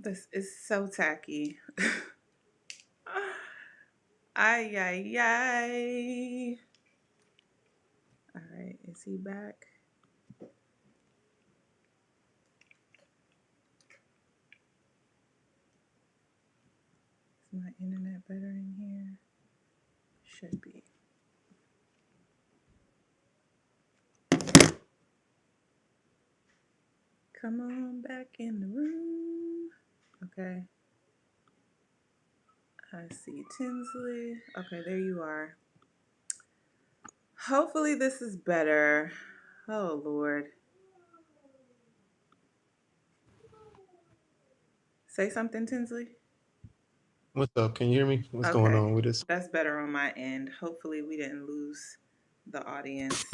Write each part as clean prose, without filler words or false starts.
This is so tacky. Ay, ay, ay. All right, is he back? Is my internet better in here? Should be. Come on back in the room. Okay. I see Tinsley. Okay, there you are. Hopefully this is better. Oh, Lord. Say something, Tinsley. What's up? Can you hear me? What's going Okay. on with this? That's better on my end. Hopefully we didn't lose the audience.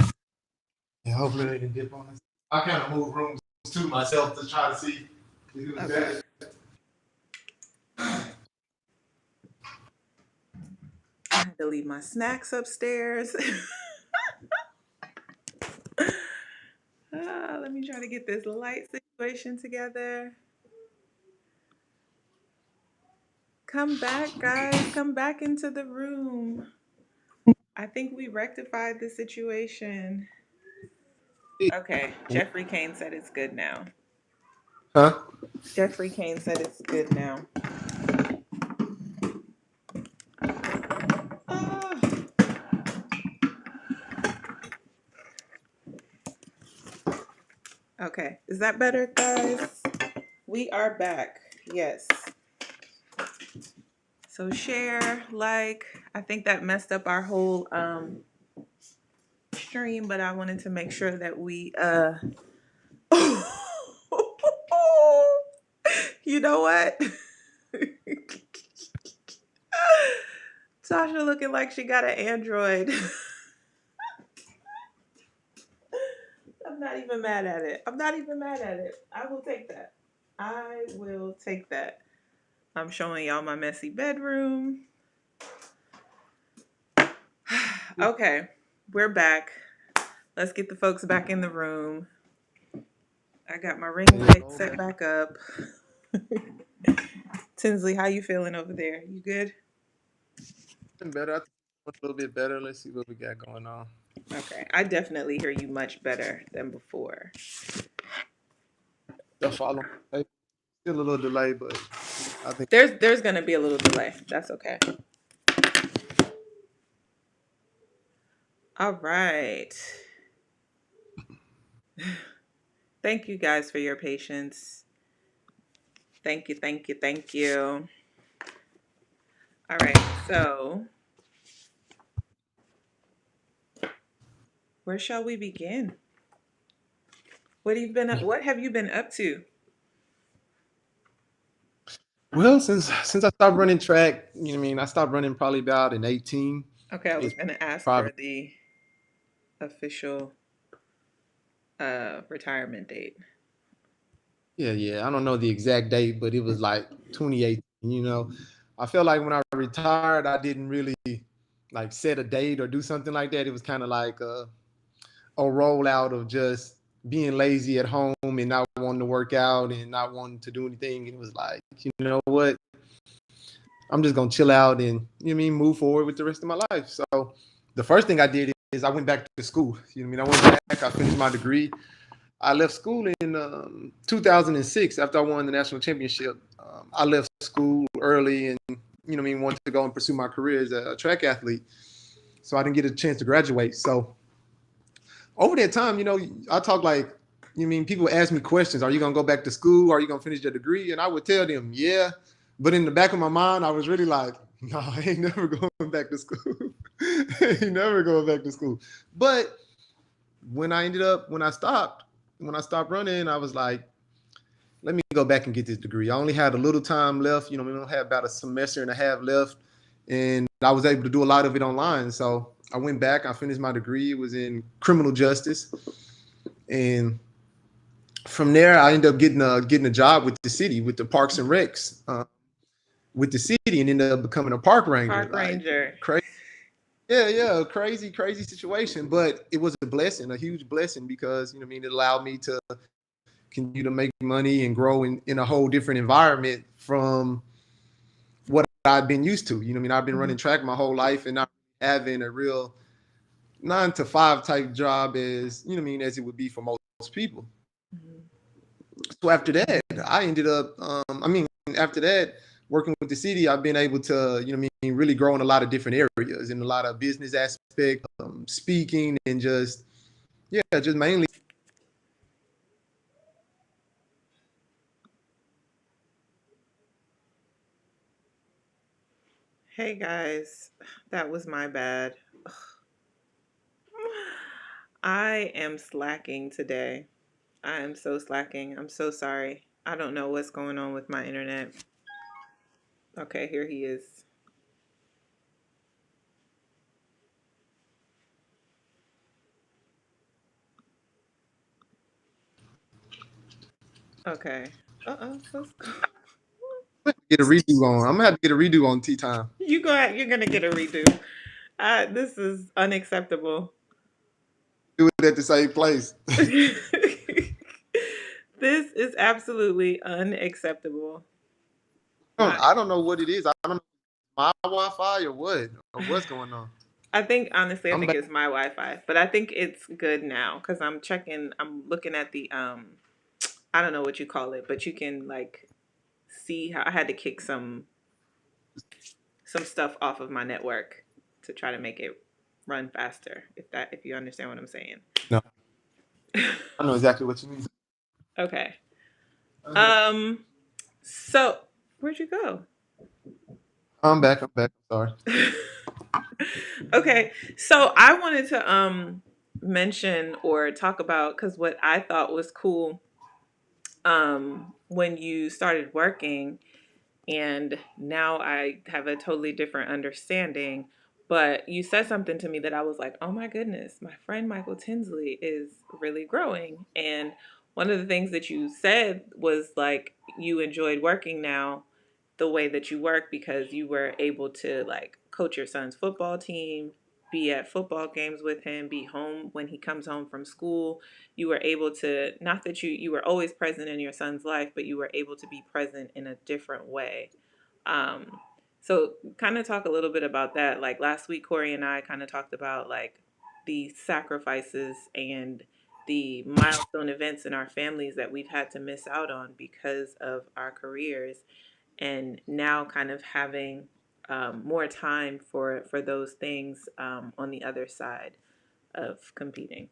Yeah, hopefully they can dip on us. I kind of move rooms to myself to try to see if it was Okay. better. I had to leave my snacks upstairs. Let me try to get this light situation together. Come back, guys. Come back into the room. I think we rectified the situation. Okay, Jeffrey Kane said it's good now. Huh? Jeffrey Kane said it's good now. Ah. Okay, is that better, guys? We are back. Yes. So share, like, I think that messed up our whole stream, but I wanted to make sure that we you know what? Tasha looking like she got an Android. I'm not even mad at it. I'm not even mad at it. I will take that. I will take that. I'm showing y'all my messy bedroom. Okay, we're back. Let's get the folks back in the room. I got my ring light set back up. Tinsley, how you feeling over there? You good? Better. I think a little bit better. Let's see what we got going on. Okay, I definitely hear you much better than before. Still following. Still a little delay, but I think. There's gonna be a little delay. That's okay. All right. Thank you guys for your patience. Thank you, thank you, thank you. All right, so where shall we begin? What have you been up to? Well, since I stopped running track, you know what I mean. I stopped running probably about in 18. Okay, I was It's gonna ask probably for the official retirement date. yeah. I don't know the exact date, but it was like 2018. You know, I felt like when I retired, I didn't really like set a date or do something like that. It was kind of like a rollout of just being lazy at home and not wanting to work out and not wanting to do anything. It was like, you know what? I'm just gonna chill out and you know what I mean, move forward with the rest of my life. So the first thing I did is I went back to school. You know what I mean? I went back, I finished my degree. I left school in 2006 after I won the national championship. I left school early and you know what I mean, wanted to go and pursue my career as a track athlete. So I didn't get a chance to graduate. So over that time, you know, I talk like, you mean people ask me questions. Are you gonna go back to school? Are you gonna finish your degree? And I would tell them, yeah. But in the back of my mind, I was really like, no, I ain't never going back to school. I ain't never going back to school. But when when I stopped running, I was like, let me go back and get this degree. I only had a little time left. You know, we don't have about a semester and a half left, and I was able to do a lot of it online. So I went back. I finished my degree. It was in criminal justice, and from there, I ended up getting a job with the city, with the Parks and Recs, with the city, and ended up becoming a park ranger. Park Like Ranger. crazy, yeah, crazy situation. But it was a blessing, a huge blessing, because you know, what I mean, it allowed me to continue to make money and grow in a whole different environment from what I've been used to. You know what I mean? I've been running Mhm. track my whole life and not having a real 9 to 5 type job as, you know what I mean, as it would be for most people. Mhm. So after that, I ended up, after that, working with the city, I've been able to, you know what I mean, really grow in a lot of different areas, in a lot of business aspect, speaking, and just, yeah, just mainly. Hey guys, that was my bad. I am slacking today. I am so slacking. I'm so sorry. I don't know what's going on with my internet. Okay, here he is. Okay. Uh-oh. Get a redo on. I'm gonna have to get a redo on tea time. You're gonna get a redo. This is unacceptable. Do it at the same place. This is absolutely unacceptable. I I don't know what it is. I don't know my Wi-Fi or what or what's going on. I think honestly, I I'm think back. it's my Wi-Fi, but I think it's good now because I'm checking. I'm looking at the I don't know what you call it, but you can like see how I had to kick some stuff off of my network to try to make it run faster. If you understand what I'm saying. No, I know exactly what you mean. Okay. Um. So where'd you go? I'm back. I'm back. I'm sorry. Okay. So I wanted to mention or talk about because what I thought was cool when you started working and now I have a totally different understanding. But you said something to me that I was like, oh my goodness, my friend Michael Tinsley is really growing. And one of the things that you said was like you enjoyed working now the way that you work because you were able to like coach your son's football team, be at football games with him, be home when he comes home from school. You were able to, not that you were always present in your son's life, but you were able to be present in a different way. um so kind of talk a little bit about that. Like last week Corey and I kind of talked about like the sacrifices and the milestone events in our families that we've had to miss out on because of our careers, and now kind of having more time for those things on the other side of competing.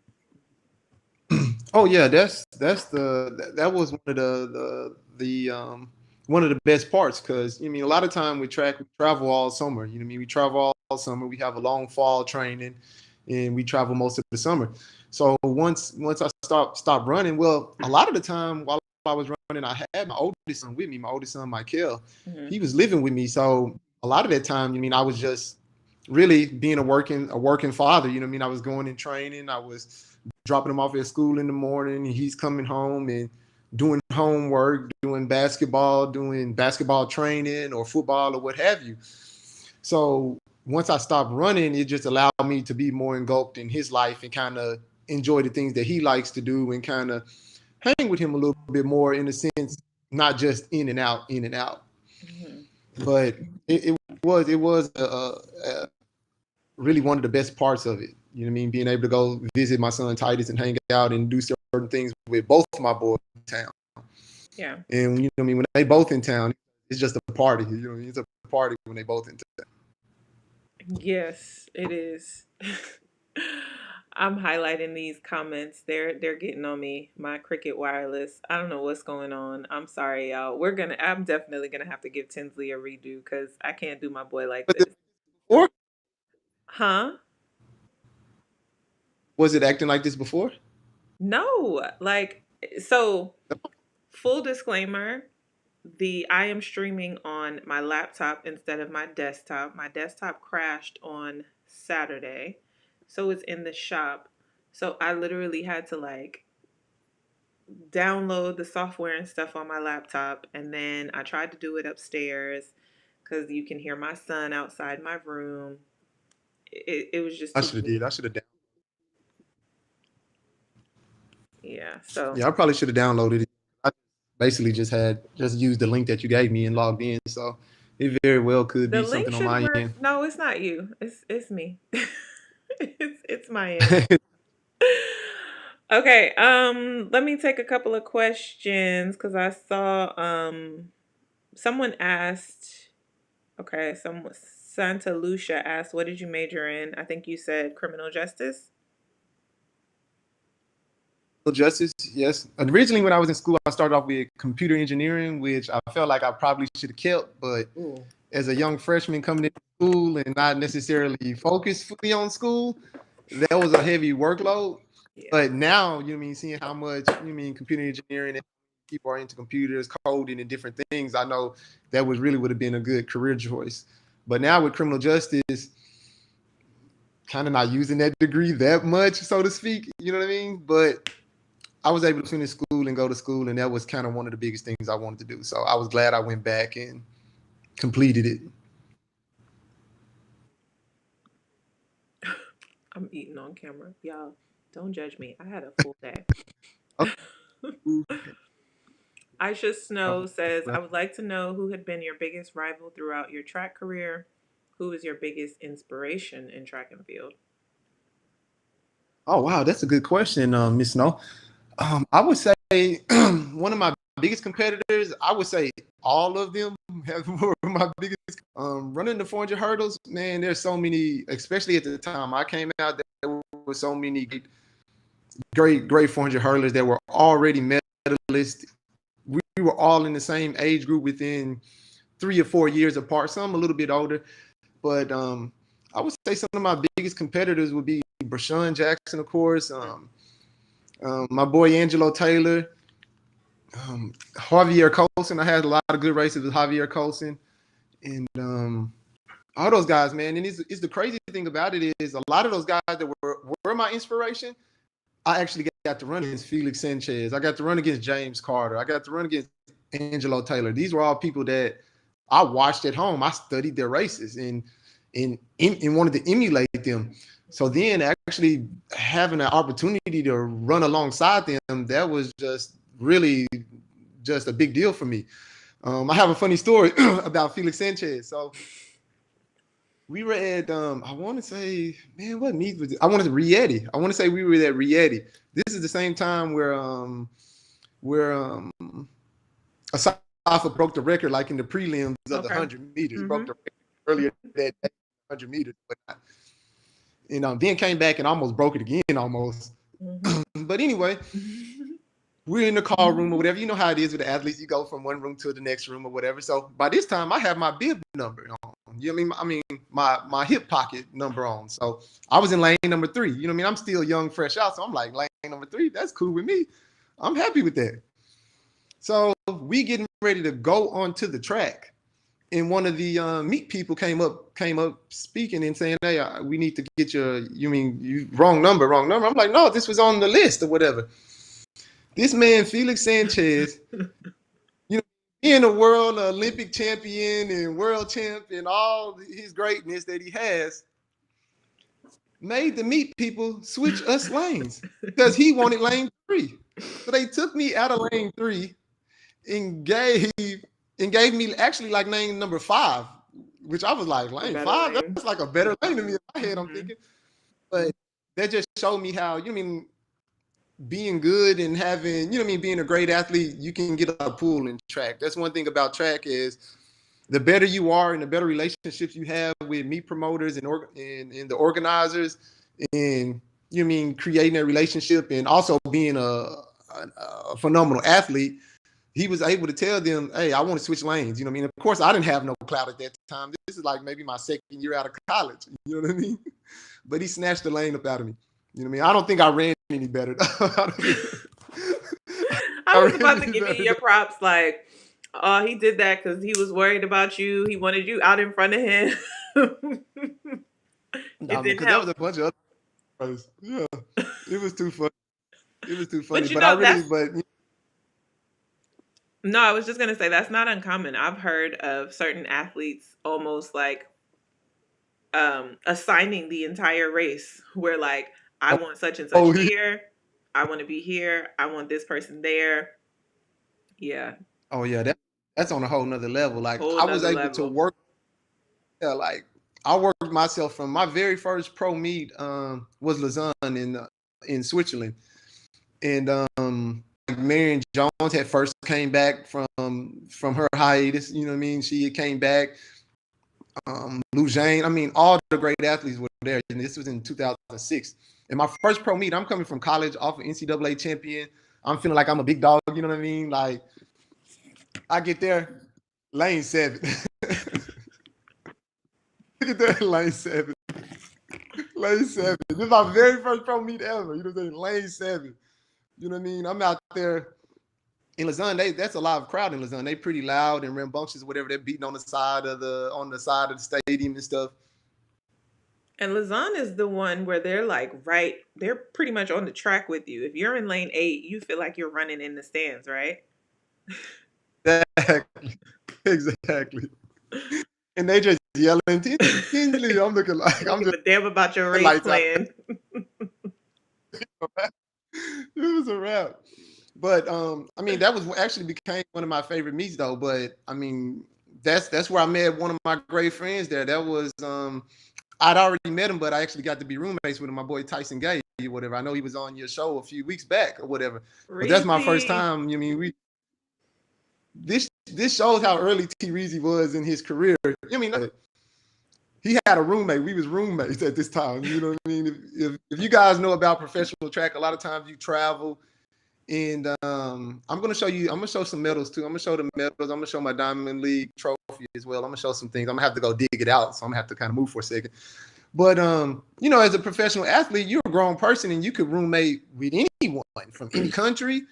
Oh yeah, that was one of the one of the best parts because I mean a lot of time with track we travel all summer. You know what I mean? We travel all summer. We have a long fall training, and we travel most of the summer. So once I stopped running, well, a lot of the time while I was running, I had my oldest son with me. My oldest son, Michael, Hmm. he was living with me. So a lot of that time, I mean, I was just really being a working father. You know what I mean? I was going in training. I was dropping him off at school in the morning. And he's coming home and doing homework, doing basketball training or football or what have you. So once I stopped running, it just allowed me to be more engulfed in his life and kind of enjoy the things that he likes to do and kind of hang with him a little bit more in a sense, not just in and out. Hmm. But it was really one of the best parts of it. You know what I mean? Being able to go visit my son Titus and hang out and do certain things with both of my boys in town. Yeah. And you know what I mean? When they both in town, it's just a party. You know what I mean? It's a party when they both in town. Yes, it is. I'm highlighting these comments. They're getting on me. My Cricket Wireless. I don't know what's going on. I'm sorry, y'all. I'm definitely gonna have to give Tinsley a redo because I can't do my boy like But this. before, Huh? was it acting like this before? No. Like so full disclaimer, the I am streaming on my laptop instead of my desktop. My desktop crashed on Saturday. So it's in the shop. So I literally had to like download the software and stuff on my laptop, and then I tried to do it upstairs cuz you can hear my son outside my room. It was just I too should have did. much. I should have. Yeah. Yeah. So Yeah, I probably should have downloaded it. I basically just used the link that you gave me and logged in. So it very well could the be link something on should my work. end. No, it's not you. It's me. It's my end. Okay, let me take a couple of questions because I saw someone asked, okay, Santa Lucia asked, what did you major in? I think you said criminal justice. Justice, yes. Originally, when I was in school, I started off with computer engineering, which I felt like I probably should have kept. But Ooh. as a young freshman coming into school and not necessarily focused fully on school, that was a heavy workload. Yeah. But now, seeing how much computer engineering and people are into computers, coding, and different things, I know that would have been a good career choice. But now with criminal justice, kind of not using that degree that much, so to speak. You know what I mean? But I was able to finish school and go to school, and that was kind of one of the biggest things I wanted to do. So I was glad I went back and completed it. I'm eating on camera. Y'all, don't judge me. I had a full day. Okay. Aisha Snow says, I would like to know who had been your biggest rival throughout your track career. Who is your biggest inspiration in track and field? Oh wow, that's a good question, Miss Snow. I would say one of my biggest competitors. I would say all of them have were my biggest. Running the 400 hurdles, man. There's so many, especially at the time I came out. There were so many great 400 hurdlers that were already medalists. We were all in the same age group within 3 or 4 years apart. Some a little bit older, but I would say some of my biggest competitors would be Brashawn Jackson, of course. My boy Angelo Taylor, Javier Colson. I had a lot of good races with Javier Colson, and all those guys, man. And it's the crazy thing about it is a lot of those guys that were my inspiration. I actually got to run against Felix Sanchez. I got to run against James Carter. I got to run against Angelo Taylor. These were all people that I watched at home. I studied their races and wanted to emulate them. So then actually having an opportunity to run alongside them, that was just really just a big deal for me. I have a funny story about Felix Sanchez. So we were at I want to say, man, what meet was it? I wanted to Rieti. I want to say we were at Rieti. This is the same time where Asafa broke the record, like in the prelims of the Okay. 100 meters. He broke Mm-hmm. the record earlier that day, 100 meters. But then came back and almost broke it again, almost. Mm-hmm. But anyway, we're in the call room or whatever. You know how it is with the athletes. You go from one room to the next room or whatever. So by this time, I have my bib number on. You know what I mean? My hip pocket number on. So I was in lane number 3. You know what I mean? I'm still young, fresh out. So I'm like, lane number 3, that's cool with me. I'm happy with that. So we getting ready to go onto the track. And one of the meet people came up speaking and saying, "Hey, we need to get you wrong number, wrong number." I'm like, "No, this was on the list or whatever." This man, Felix Sanchez, you know, being a world Olympic champion and world champ and all his greatness that he has, made the meet people switch us lanes because he wanted lane 3. So they took me out of lane 3 and gave me actually like lane number 5, which I was like, A lane better 5, lane. that's like a better lane to me in my head, I'm Mm-hmm. thinking. But that just showed me how, being good and having, being a great athlete, you can get a pull in track. That's one thing about track is the better you are and the better relationships you have with meet promoters and the organizers and creating a relationship and also being a phenomenal athlete. He was able to tell them, hey, I want to switch lanes. You know what I mean? Of course, I didn't have no clout at that time. This is like maybe my second year out of college. You know what I mean? But he snatched the lane up out of me. You know what I mean? I don't think I ran any better. I don't think I I was ran about to any give you better. your props. Like, oh, he did that because he was worried about you. He wanted you out in front of him. Nah, It man, didn't because there help. was a bunch of other guys. Yeah, it was too funny. It was too funny. But you But I know, really, that's but no, I was just gonna say that's not uncommon. I've heard of certain athletes almost like assigning the entire race where like I want such and such oh, he here. I want to be here. I want this person there. Yeah, Oh yeah, that's on a whole nother level. Like whole I was nother able to level. work. Yeah, like I worked myself from my very first pro meet was Lausanne in Switzerland, and like Marion Jones had first came back from her hiatus. You know what I mean? She came back. Lou Jane. I mean, all the great athletes were there. And this was in 2006. And my first pro meet, I'm coming from college off of NCAA champion. I'm feeling like I'm a big dog. You know what I mean? Like I get there, lane 7. Look at that, lane 7. Lane 7. This is my very first pro meet ever. You know what I'm saying? Lane 7. You know what I mean? I'm out there in Lausanne. That's a live crowd in Lausanne. They pretty loud and rambunctious, whatever. They're beating on the side of the stadium and stuff. And Lausanne is the one where they're like right, they're pretty much on the track with you. If you're in lane 8, you feel like you're running in the stands, right? Exactly. Exactly. And they just yelling, Tinsley. I'm looking like Don't I'm give just a damn about your race lights out. plan. It was a wrap. But I mean, that was actually became one of my favorite meets though. But I mean, that's where I met one of my great friends there. That was I'd already met him, but I actually got to be roommates with him, my boy Tyson Gay or whatever. I know he was on your show a few weeks back or whatever. But that's my first Reezy. time. I mean, this shows how early T Reezy was in his career. I mean, he had a roommate. We was roommates at this time. You know what I mean? If you guys know about professional track, a lot of times you travel. And I'm gonna show some medals too. I'm gonna show the medals. I'm gonna show my Diamond League trophy as well. I'm gonna show some things. I'm gonna have to go dig it out. So I'm gonna have to kind of move for a second. But you know, as a professional athlete, you're a grown person and you could roommate with anyone from any country,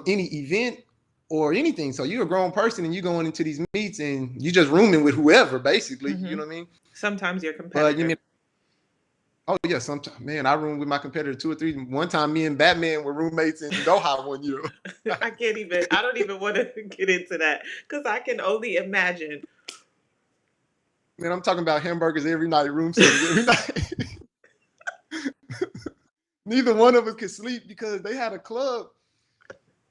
any event or anything. So you're a grown person and you're going into these meets and you just rooming with whoever, basically. Mm-hmm. You know what I mean? Sometimes your But you competitor. mean, oh yeah, sometimes man, I roomed with my competitor 2 or 3. One time, me and Batman were roommates in Doha one year. I don't even want to get into that because I can only imagine. Man, I'm talking about hamburgers every night, room service every night. Neither one of us could sleep because they had a club.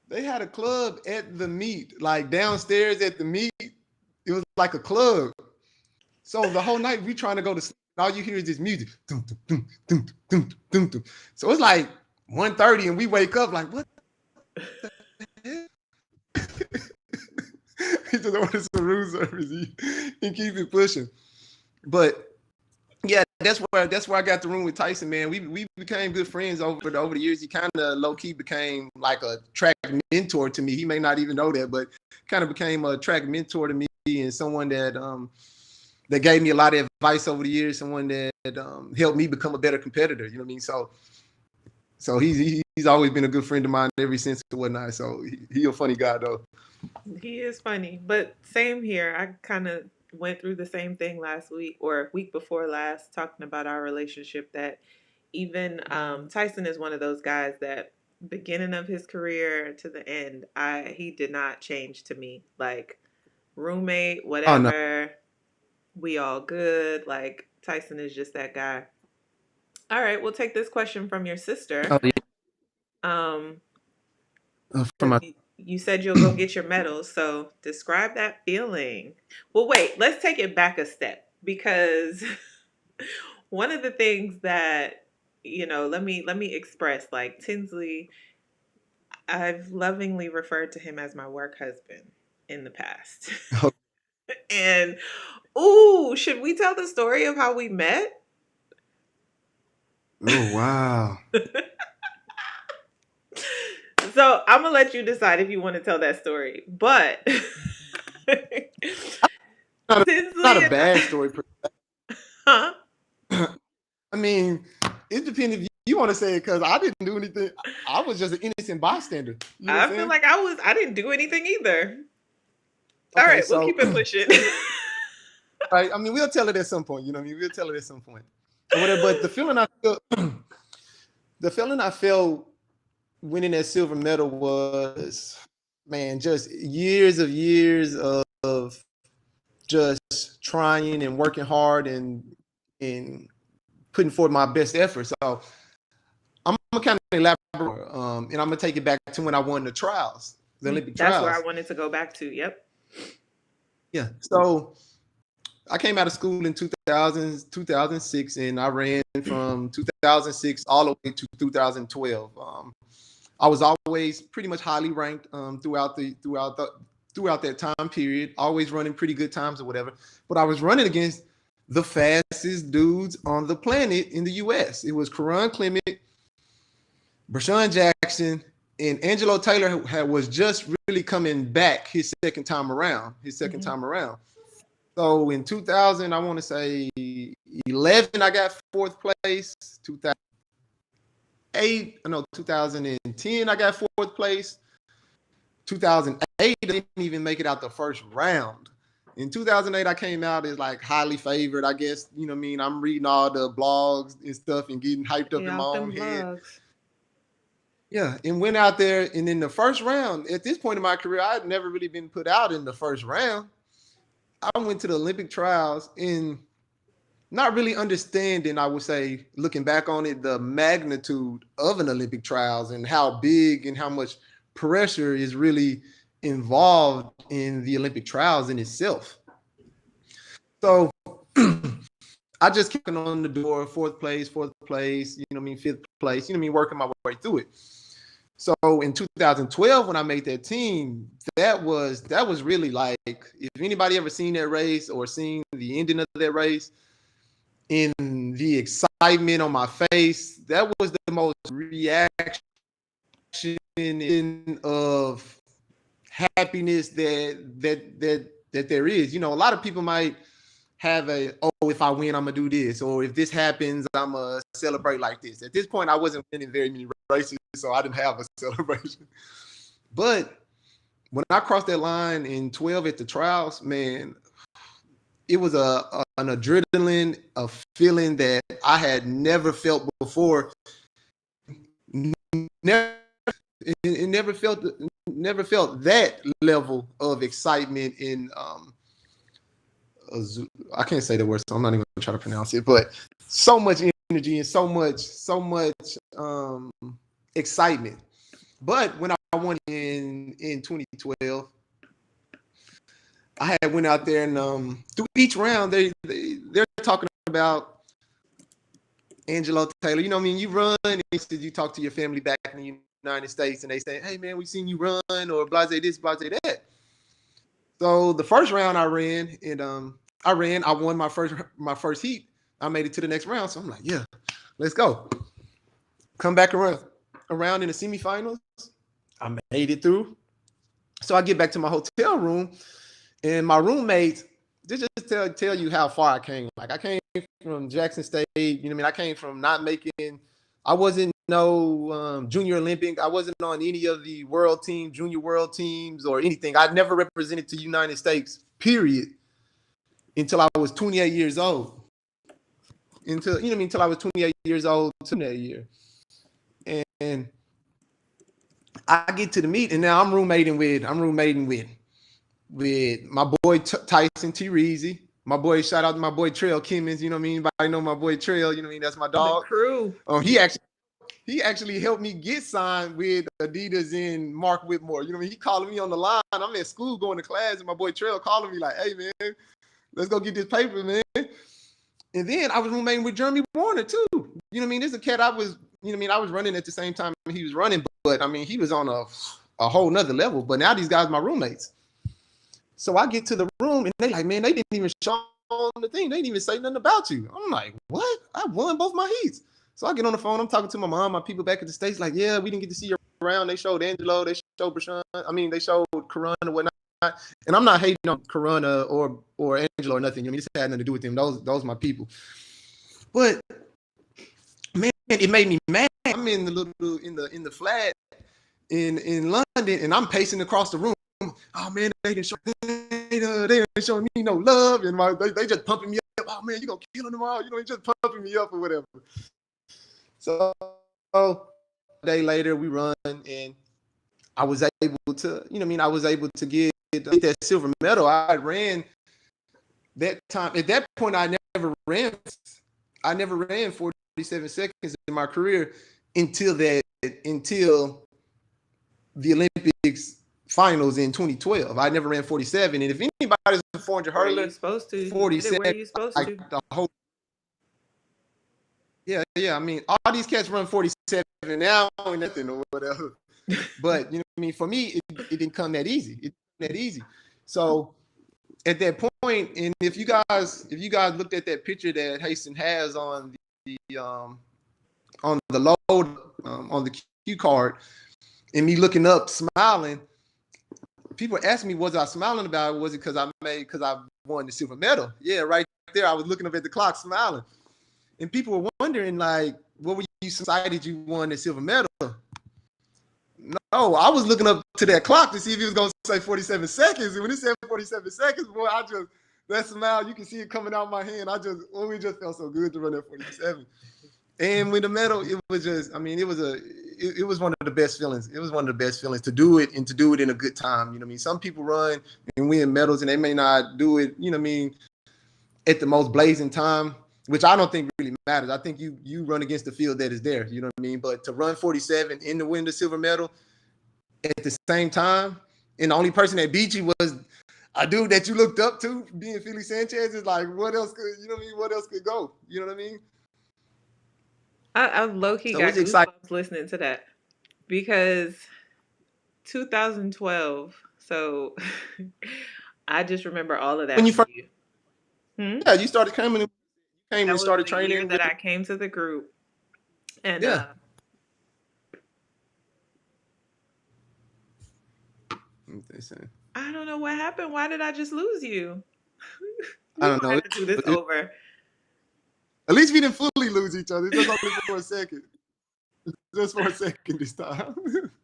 They had a club at the meet, like downstairs at the meet. It was like a club. So the whole night we trying to go to sleep. All you hear is this music. Dum, dum, dum, dum, dum, dum, dum. So it's like 1:30 and we wake up like, what the hell? He just ordered some room service and keep it pushing. But yeah, that's where I got the room with Tyson, man. We became good friends over the years. He kind of low key became like a track mentor to me. He may not even know that, but kind of became a track mentor to me and someone that gave me a lot of advice over the years. Someone that helped me become a better competitor. You know what I mean? So he's always been a good friend of mine ever since and whatnot. So he a funny guy though. He is funny, but same here. I kind of went through the same thing last week or week before last, talking about our relationship. That even Tyson is one of those guys that beginning of his career to the end, he did not change to me. Like roommate, Oh no. whatever, we all good. Like Tyson is just that guy. All right, we'll take this question from your sister. Oh yeah. Um, From because my you said you'll go get your medals. So describe that feeling. Well, wait, let's take it back a step because one of the things that let me express like Tinsley. I've lovingly referred to him as my work husband in the past. oh, And ooh, should we tell the story of how we met? oh wow. So I'm gonna let you decide if you want to tell that story. But Not Tinsley a and bad story. huh? I mean, it depends if you want to say it because I didn't do anything. I was just an innocent bystander. You know what I I'm feel saying? like I didn't do anything either. All Okay, right, we'll so keep it pushing. right. I mean, we'll tell it at some point. You know what I mean? We'll tell it at some point. Or whatever. But the feeling I felt winning that silver medal was, man, just years of just trying and working hard and putting forth my best effort. So I'm gonna kind of elaborate, and I'm gonna take it back to when I won the trials, the Olympic That's where I trials. wanted to go back to. Yep. Yeah. So I came out of school in 2006, and I ran from 2006 all the way to 2012. I was always pretty much highly ranked throughout that time period, always running pretty good times or whatever. But I was running against the fastest dudes on the planet in the U.S. It was Karan Clement, Brashawn Jackson, and Angelo Taylor was just really coming back his second time around. So in 2000, I want to say 11, I got fourth place. 2010, I got fourth place. 2008, I didn't even make it out the first round. In 2008, I came out as like highly favored, I guess. You know what I mean? I'm reading all the blogs and stuff and getting hyped up in my own head. Blogs. Yeah, and went out there. And in the first round, at this point in my career, I had never really been put out in the first round. I went to the Olympic trials and not really understanding, I would say, looking back on it, the magnitude of an Olympic trials and how big and how much pressure is really involved in the Olympic trials in itself. So I just kept on the door, fourth place, you know what I mean, fifth place, you know what I mean, working my way through it. So in 2012, when I made that team, that was really like, if anybody ever seen that race or seen the ending of that race, in the excitement on my face, that was the most reaction of happiness that there is. You know, a lot of people might have if I win, I'm gonna do this, or if this happens, I'm gonna celebrate like this. At this point, I wasn't winning very many races, so I didn't have a celebration. But when I crossed that line in 12 at the trials, man, it was an adrenaline, a feeling that I had never felt before. Never felt that level of excitement in I can't say the word, so I'm not even gonna try to pronounce it, but so much energy and so much excitement. But when I won in 2012, I had went out there and through each round they're talking about Angelo Taylor. You know what I mean? You run and you talk to your family back in the United States and they say, hey man, we seen you run, or blase this, blase that. So the first round I ran and I won my first heat. I made it to the next round. So I'm like, yeah, let's go. Come back around in the semifinals. I made it through. So I get back to my hotel room and my roommates, they just tell you how far I came. Like I came from Jackson State, you know what I mean? I came from not making, I wasn't no junior Olympic. I wasn't on any of the world team, junior world teams or anything. I never represented the United States, period, until I was 28 years old. Until I was 28 years old to that year. And I get to the meet and now I'm roommating with my boy Tyson T. My boy, shout out to my boy Trail Kimmons, you know what I mean? Anybody know my boy Trail, you know what I mean? That's my dog. The crew. He actually helped me get signed with Adidas and Mark Whitmore. You know what I mean? He calling me on the line. I'm at school going to class and my boy Trail calling me like, hey man, let's go get this paper, man. And then I was roommating with Jeremy Warner too. You know what I mean? This is a cat I was running at the same time he was running, but I mean, he was on a whole nother level. But now these guys are my roommates. So I get to the room and they like, man, they didn't even show on the thing. They didn't even say nothing about you. I'm like, what? I won both my heats. So I get on the phone. I'm talking to my mom, my people back at the States, like, yeah, we didn't get to see you around. They showed Angelo, they showed Brashawn. I mean, they showed Karan and whatnot. And I'm not hating on Karan or Angelo or nothing. You know, I mean, this had nothing to do with them. Those are my people. But man, it made me mad. I'm in the flat in London, and I'm pacing across the room. Oh man, they didn't show me no love, and they just pumping me up. Oh man, you gonna kill them tomorrow? You know, just pumping me up or whatever. So a day later, we run, and I was able to, you know, I was able to get that silver medal. I ran that time. At that point, I never ran 47 seconds in my career. until the Olympics finals in 2012. I never ran 47. And if anybody's a 400 Where you hurdler, supposed to? You did it 47, where you supposed like to. the whole. Yeah. I mean, all these cats run 47 now and nothing or whatever. But you know what I mean? For me, it didn't come that easy. It didn't that easy. So at that point, and if you guys looked at that picture that Hastings has on the load on the cue card, and me looking up smiling, people ask me, was I smiling about it? Was it because I won the silver medal? Yeah, right there. I was looking up at the clock smiling. And people were wondering, like, what were you excited you won the silver medal? No, I was looking up to that clock to see if he was going to say 47 seconds. And when he said 47 seconds, boy, that smile, you can see it coming out my hand. We just felt so good to run that 47. And with the medal, it was just, I mean, it was one of the best feelings. It was one of the best feelings to do it and to do it in a good time. You know what I mean? Some people run and win medals and they may not do it, you know what I mean, at the most blazing time, which I don't think really matters. I think you run against the field that is there, you know what I mean? But to run 47 and to win the silver medal at the same time, and the only person that beat you was a dude that you looked up to, being Felix Sanchez, is like, what else could, you know what I mean? What else could go? You know what I mean? I low key So got it's exciting. goosebumps listening to that because 2012. So I just remember all of When that you for first, you. Hmm? yeah, you came That and was started the year training that with, I came to the group, and yeah. What they say? I don't know what happened. Why did I just lose you? I We're don't gonna know. have to do this over. At least we didn't fully lose each other. It's just only for a second. Just for a second this time.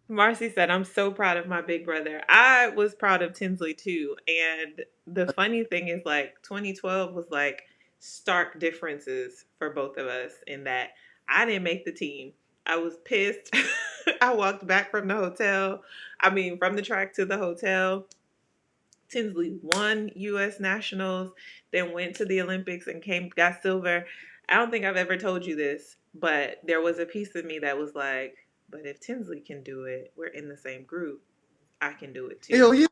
Marcy said, I'm so proud of my big brother. I was proud of Tinsley too. And the funny thing is, like, 2012 was like stark differences for both of us in that I didn't make the team. I was pissed. I walked back from the hotel. I mean, from the track to the hotel. Tinsley won U.S. Nationals, then went to the Olympics and got silver. I don't think I've ever told you this, but there was a piece of me that was like, but if Tinsley can do it, we're in the same group. I can do it too. Hell yeah.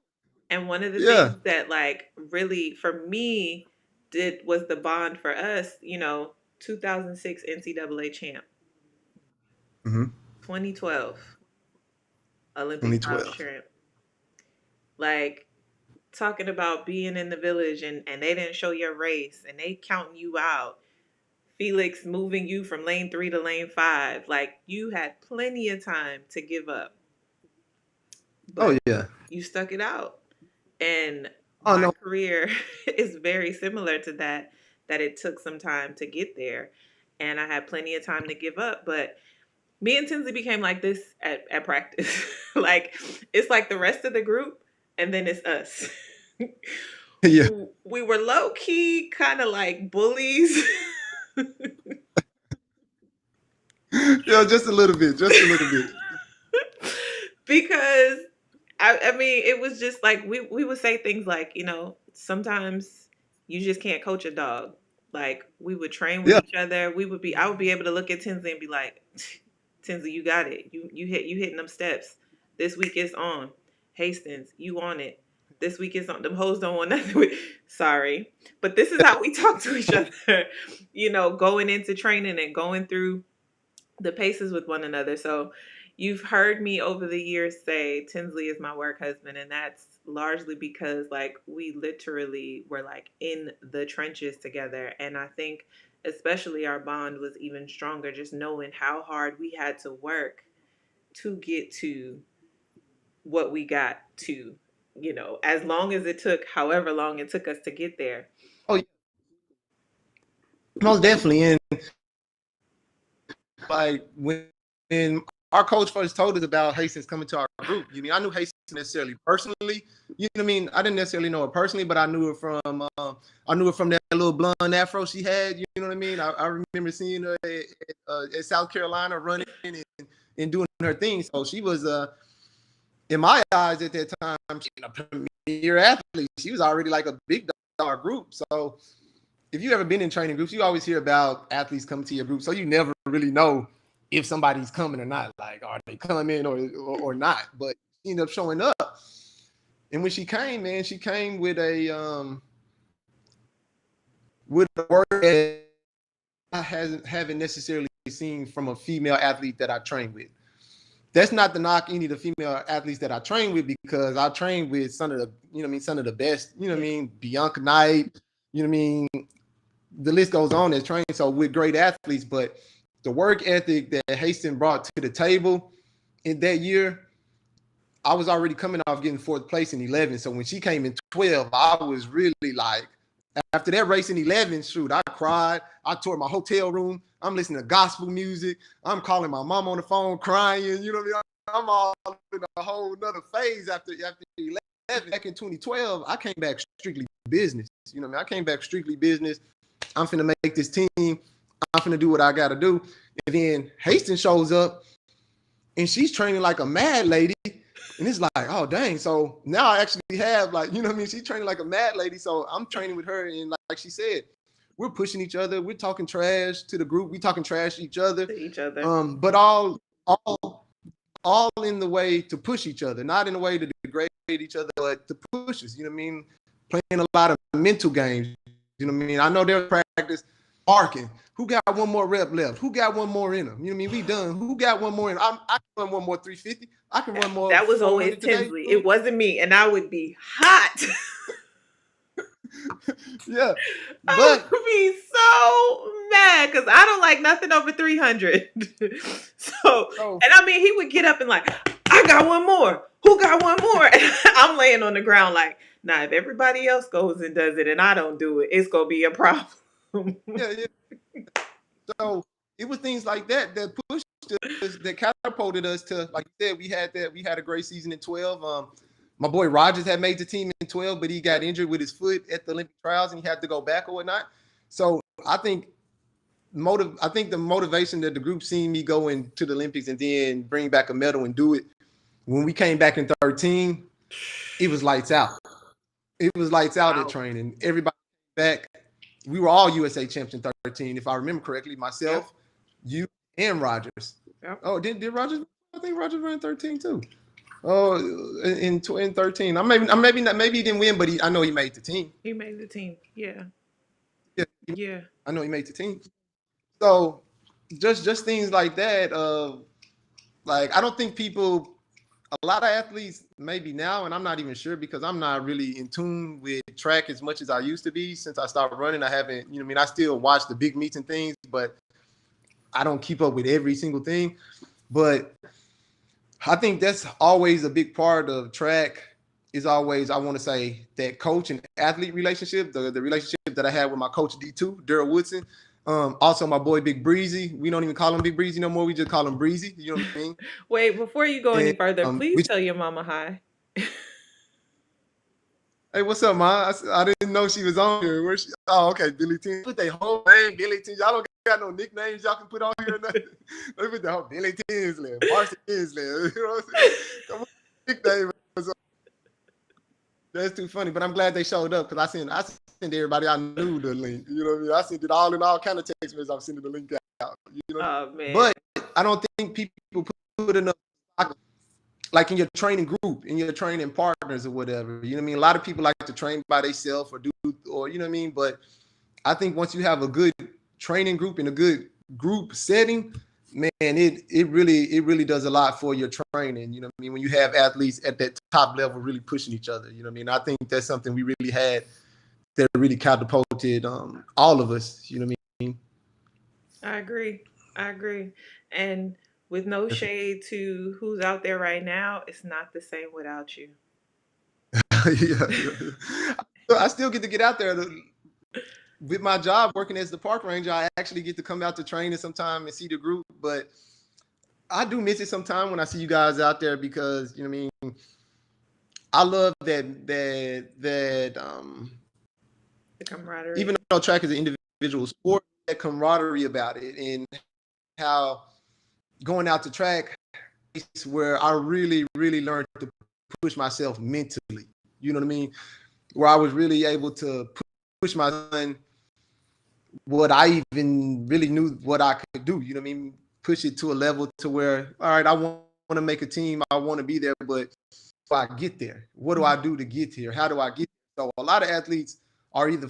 And one of the Yeah. things that like really for me did was the bond for us, 2006 NCAA champ, Mm-hmm. 2012 Olympic trial 2012. shrimp. Like talking about being in the village and they didn't show your race and they counting you out. Felix moving you from lane 3 to lane 5. Like you had plenty of time to give up, Oh but yeah. you stuck it out. And Oh my no. career is very similar to that it took some time to get there. And I had plenty of time to give up, but me and Tinsley became like this at practice. Like it's like the rest of the group and then it's us. Yeah. We were low key kind of like bullies. Yeah, just a little bit. Just a little bit. Because I mean it was just like we would say things like, sometimes you just can't coach a dog. Like we would train with Yeah. each other. I would be able to look at Tinsley and be like, Tinsley, you got it. You hitting them steps. This week is on. Hastings, you on it. This week is on. Them hoes don't want nothing with. Sorry, but this is how we talk to each other. Going into training and going through the paces with one another. So you've heard me over the years say Tinsley is my work husband, and that's largely because like we literally were like in the trenches together. And I think especially our bond was even stronger just knowing how hard we had to work to get to what we got to, as long as it took, however long it took us to get there. Oh yeah. Most definitely. And like when our coach first told us about Hastings coming to our group, I knew Hastings necessarily personally. You know what I mean? I didn't necessarily know her personally, but I knew her from that little blonde afro she had. You know what I mean? I remember seeing her at South Carolina running and doing her thing. So she was in my eyes at that time, she was a premier athlete. She was already like a big dog group. So if you ever been in training groups, you always hear about athletes coming to your group. So you never really know if somebody's coming or not. Like, are they coming or not? But she ended up showing up. And when she came, man, she came with a work that I haven't necessarily seen from a female athlete that I train with. That's not to knock any of the female athletes that I train with, because I train with some of the, some of the best, Bianca Knight, the list goes on as trained. So with great athletes, but the work ethic that Hastings brought to the table in that year, I was already coming off getting fourth place in 11. So when she came in 12, I was really like, after that race in 11, shoot, I cried. I tore my hotel room. I'm listening to gospel music. I'm calling my mom on the phone crying. You know what I mean? I'm all in a whole nother phase after 11. Back in 2012, I came back strictly business. You know what I mean? I came back strictly business. I'm finna make this team. I'm finna do what I gotta do. And then Hastings shows up and she's training like a mad lady. And it's like, oh, dang. So now I actually have, like, she's training like a mad lady. So I'm training with her. And like she said, we're pushing each other. We're talking trash to the group. We're talking trash to each other. But all in the way to push each other, not in a way to degrade each other, but to push us. You know what I mean? Playing a lot of mental games. You know what I mean? I know they're practice barking. Who got one more rep left? Who got one more in them? You know what I mean? We done. Who got one more in? I can run one more 350. I can run more. That was always Tinsley. It wasn't me, and I would be hot. Yeah, I would be so mad because I don't like nothing over 300. And I mean, he would get up and like, I got one more. Who got one more? And I'm laying on the ground like, nah, if everybody else goes and does it and I don't do it, it's gonna be a problem. Yeah. So it was things like that pushed us, that catapulted us to, like you said, we had a great season in 12. My boy Rogers had made the team in 12, but he got injured with his foot at the Olympic trials and he had to go back or whatnot. So I think the motivation that the group seen me go into the Olympics and then bring back a medal and do it, when we came back in 13, it was lights out. It was lights out at training. Everybody came back. We were all USA champs in 13, if I remember correctly. Myself, you, and Rogers. Yep. Oh, did Rogers? I think Rogers ran 13 too. Oh, in 13. Maybe he didn't win, but I know he made the team. He made the team. Yeah. I know he made the team. So just things like that. Like, I don't think people, a lot of athletes maybe now, and I'm not even sure because I'm not really in tune with track as much as I used to be since I started running. I haven't, I still watch the big meets and things, but I don't keep up with every single thing. But I think that's always a big part of track, is always, I want to say, that coach and athlete relationship, the relationship that I had with my coach D2, Daryl Woodson. Also my boy Big Breezy. We don't even call him Big Breezy no more. We just call him Breezy. You know what I mean? Wait, before you go any further, please tell your mama hi. Hey, what's up, Ma? I didn't know she was on here. Where she? Oh, okay, Billy Tinsley. Put their whole name, Billy Tinsley. Y'all don't got no nicknames y'all can put on here or nothing. They put the whole Billy Tinsley, Marcy Tinsley. You know what I'm saying? Come on, nickname. That's too funny, but I'm glad they showed up because I sent everybody I knew the link. You know what I mean? I sent it all in all kind of text messages. I'm sending the link out. You know? Oh man! But I don't think people put enough, like in your training group, in your training partners or whatever. You know what I mean? A lot of people like to train by themselves or you know what I mean? But I think once you have a good training group in a good group setting, man, it really does a lot for your training. You know what I mean? When you have athletes at that top level really pushing each other, you know what I mean? I think that's something we really had that really catapulted all of us. You know what I mean? I agree. And with no shade to who's out there right now, it's not the same without you. Yeah. I still get out there. With my job working as the park ranger, I actually get to come out to training sometime and see the group. But I do miss it sometime when I see you guys out there because, you know what I mean, I love that the camaraderie. Even though track is an individual sport, that camaraderie about it and how going out to track is where I really learned to push myself mentally. You know what I mean? Where I was really able to push my son what I even really knew what I could do. You know what I mean? push it to a level to where, all right, I want to make a team, I want to be there, but I get there? What do I do to get here? How do I get there? So a lot of athletes are either,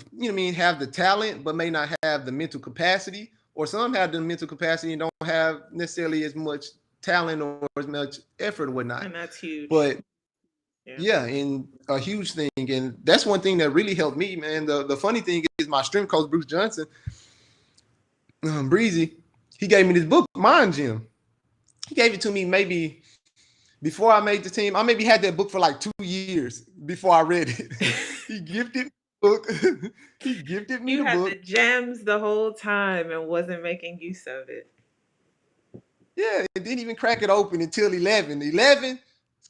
have the talent, but may not have the mental capacity, or some have the mental capacity and don't have necessarily as much talent or as much effort or whatnot. And that's huge. But Yeah. yeah, and a huge thing. And that's one thing that really helped me, man. The funny thing is my strength coach, Bruce Johnson, Breezy, he gave me this book, Mind Gym. He gave it to me maybe before I made the team. I maybe had that book for like 2 years before I read it. He gifted me the book. He gifted me You the had book. the gems the whole time and wasn't making use of it. Yeah, it didn't even crack it open until 11. 11,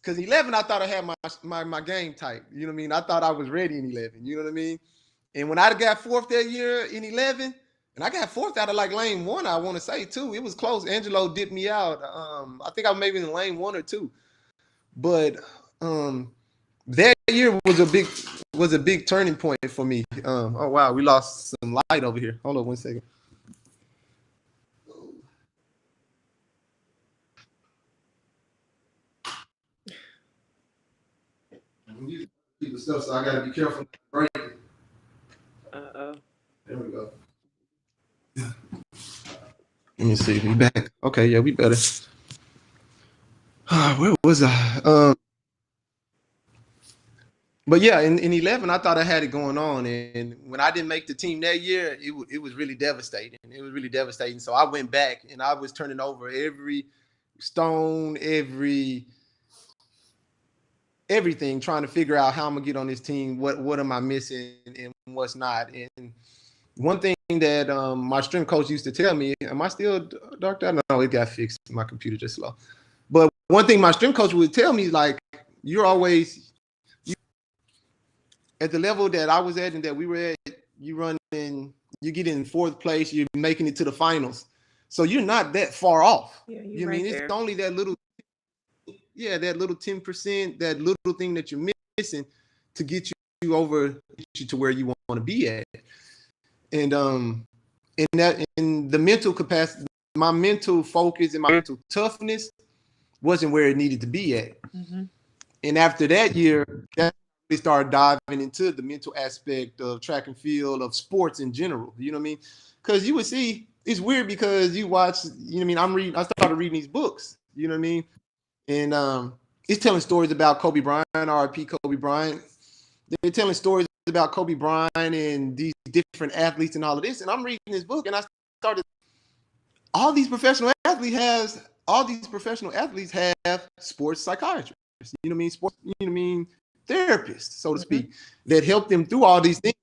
because 11, I thought I had my game tight. You know what I mean? I thought I was ready in 11. You know what I mean? And when I got fourth that year in 11, and I got fourth out of like lane one, I want to say too. It was close. Angelo dipped me out. I think I was maybe in lane one or two. But that year was a big turning point for me. Oh wow, we lost some light over here. Hold on 1 second. People stuff, so I gotta be careful. Right. Uh-oh. There we go. Let me see. We back. Okay, yeah, we better. Where was I? But yeah, in 11, I thought I had it going on, and when I didn't make the team that year, it was really devastating. It was really devastating. So I went back and I was turning over every stone, everything, trying to figure out how I'm gonna get on this team. What am I missing and what's not? And one thing that my strength coach used to tell me, am I still dark? No, it got fixed. My computer just slow. But one thing my strength coach would tell me, like, you're always at the level that I was at and that we were at, you get in fourth place, you're making it to the finals. So you're not that far off. Yeah, you right mean there. It's only that little 10%, that little thing that you're missing to get you over to where you want to be at. And in the mental capacity, my mental focus and my mental toughness wasn't where it needed to be at. Mm-hmm. And after that year, we started diving into the mental aspect of track and field, of sports in general. You know what I mean? Because you would see, it's weird because you watch, you know what I mean? I started reading these books, you know what I mean? And it's telling stories about Kobe Bryant, R.I.P. Kobe Bryant. They're telling stories about Kobe Bryant and these different athletes and all of this. And I'm reading this book and I started, all these professional athletes have sports psychiatrists. You know what I mean? Sports, you know what I mean? Therapists, so to speak, that help them through all these things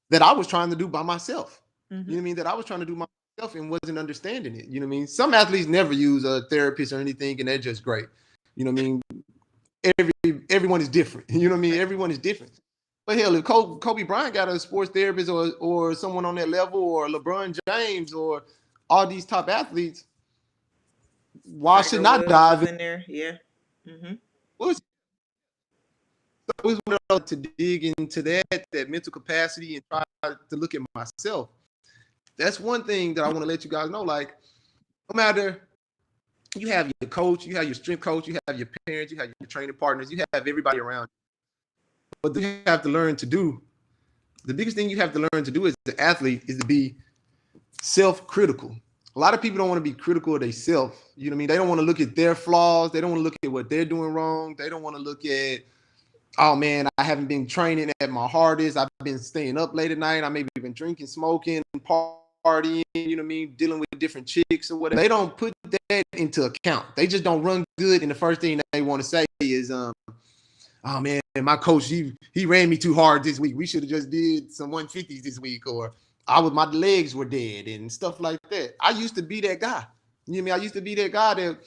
that I was trying to do by myself. You know what I mean? That I was trying to do myself and wasn't understanding it. You know what I mean? Some athletes never use a therapist or anything, and they're just great. You know what I mean? Everyone is different. You know what I mean? Everyone is different. But hell, if Kobe Bryant got a sports therapist or someone on that level, or LeBron James, or all these top athletes, why should not dive in there? Yeah. Mm-hmm. I always wanted to dig into that mental capacity and try to look at myself. That's one thing that I want to let you guys know. Like, no matter, you have your coach, you have your strength coach, you have your parents, you have your training partners, you have everybody around you. But you have to learn to do, the biggest thing you have to learn to do as an athlete is to be self-critical. A lot of people don't want to be critical of themselves. You know what I mean? They don't want to look at their flaws. They don't want to look at what they're doing wrong. They don't want to look at, oh man, I haven't been training at my hardest. I've been staying up late at night. I maybe been drinking, smoking, partying, you know what I mean, dealing with different chicks or whatever. They don't put that into account. They just don't run good. And the first thing they want to say is, oh man, my coach, he ran me too hard this week. We should have just did some 150s this week, or my legs were dead and stuff like that. I used to be that guy. You know what I mean? I used to be that guy that,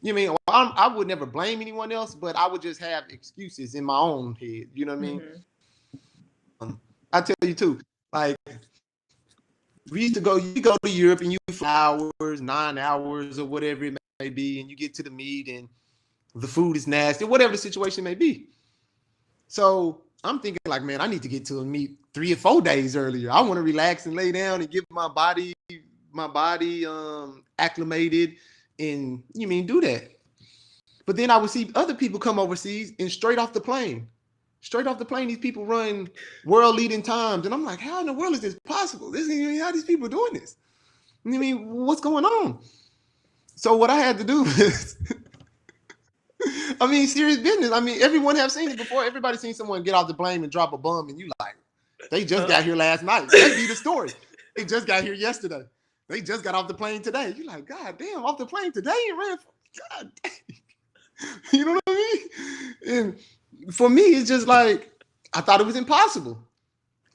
you know what I mean? I would never blame anyone else, but I would just have excuses in my own head. You know what I mean? I tell you too, like, you go to Europe and you fly hours, 9 hours or whatever it may be, and you get to the meet and the food is nasty, whatever the situation may be. So I'm thinking like, man, I need to get to a meet 3 or 4 days earlier. I want to relax and lay down and give my body my body acclimated and you mean do that. But then I would see other people come overseas and straight off the plane, these people run world leading times, and I'm like, how in the world is this possible? This is how these people doing this. I mean, what's going on? So what I had to do is, I mean, serious business. I mean, everyone have seen it before. Everybody's seen someone get off the plane and drop a bomb, and you like, they just got here last night. That'd be the story. They just got here yesterday. They just got off the plane today. You like, God damn, off the plane today and ran. God damn. You know what I mean? And for me, it's just like I thought it was impossible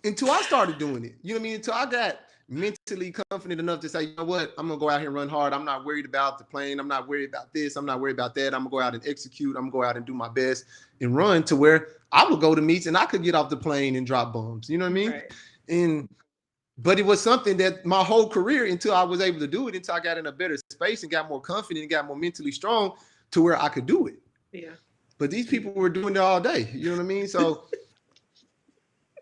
until I started doing it. You know what I mean? Until I got mentally confident enough to say, you know what, I'm gonna go out here and run hard. I'm not worried about the plane. I'm not worried about this. I'm not worried about that. I'm gonna go out and execute. I'm gonna go out and do my best and run to where I would go to meets and I could get off the plane and drop bombs. You know what I mean? Right. And but it was something that my whole career until I was able to do it, until I got in a better space and got more confident and got more mentally strong to where I could do it. Yeah. But these people were doing it all day. You know what I mean? So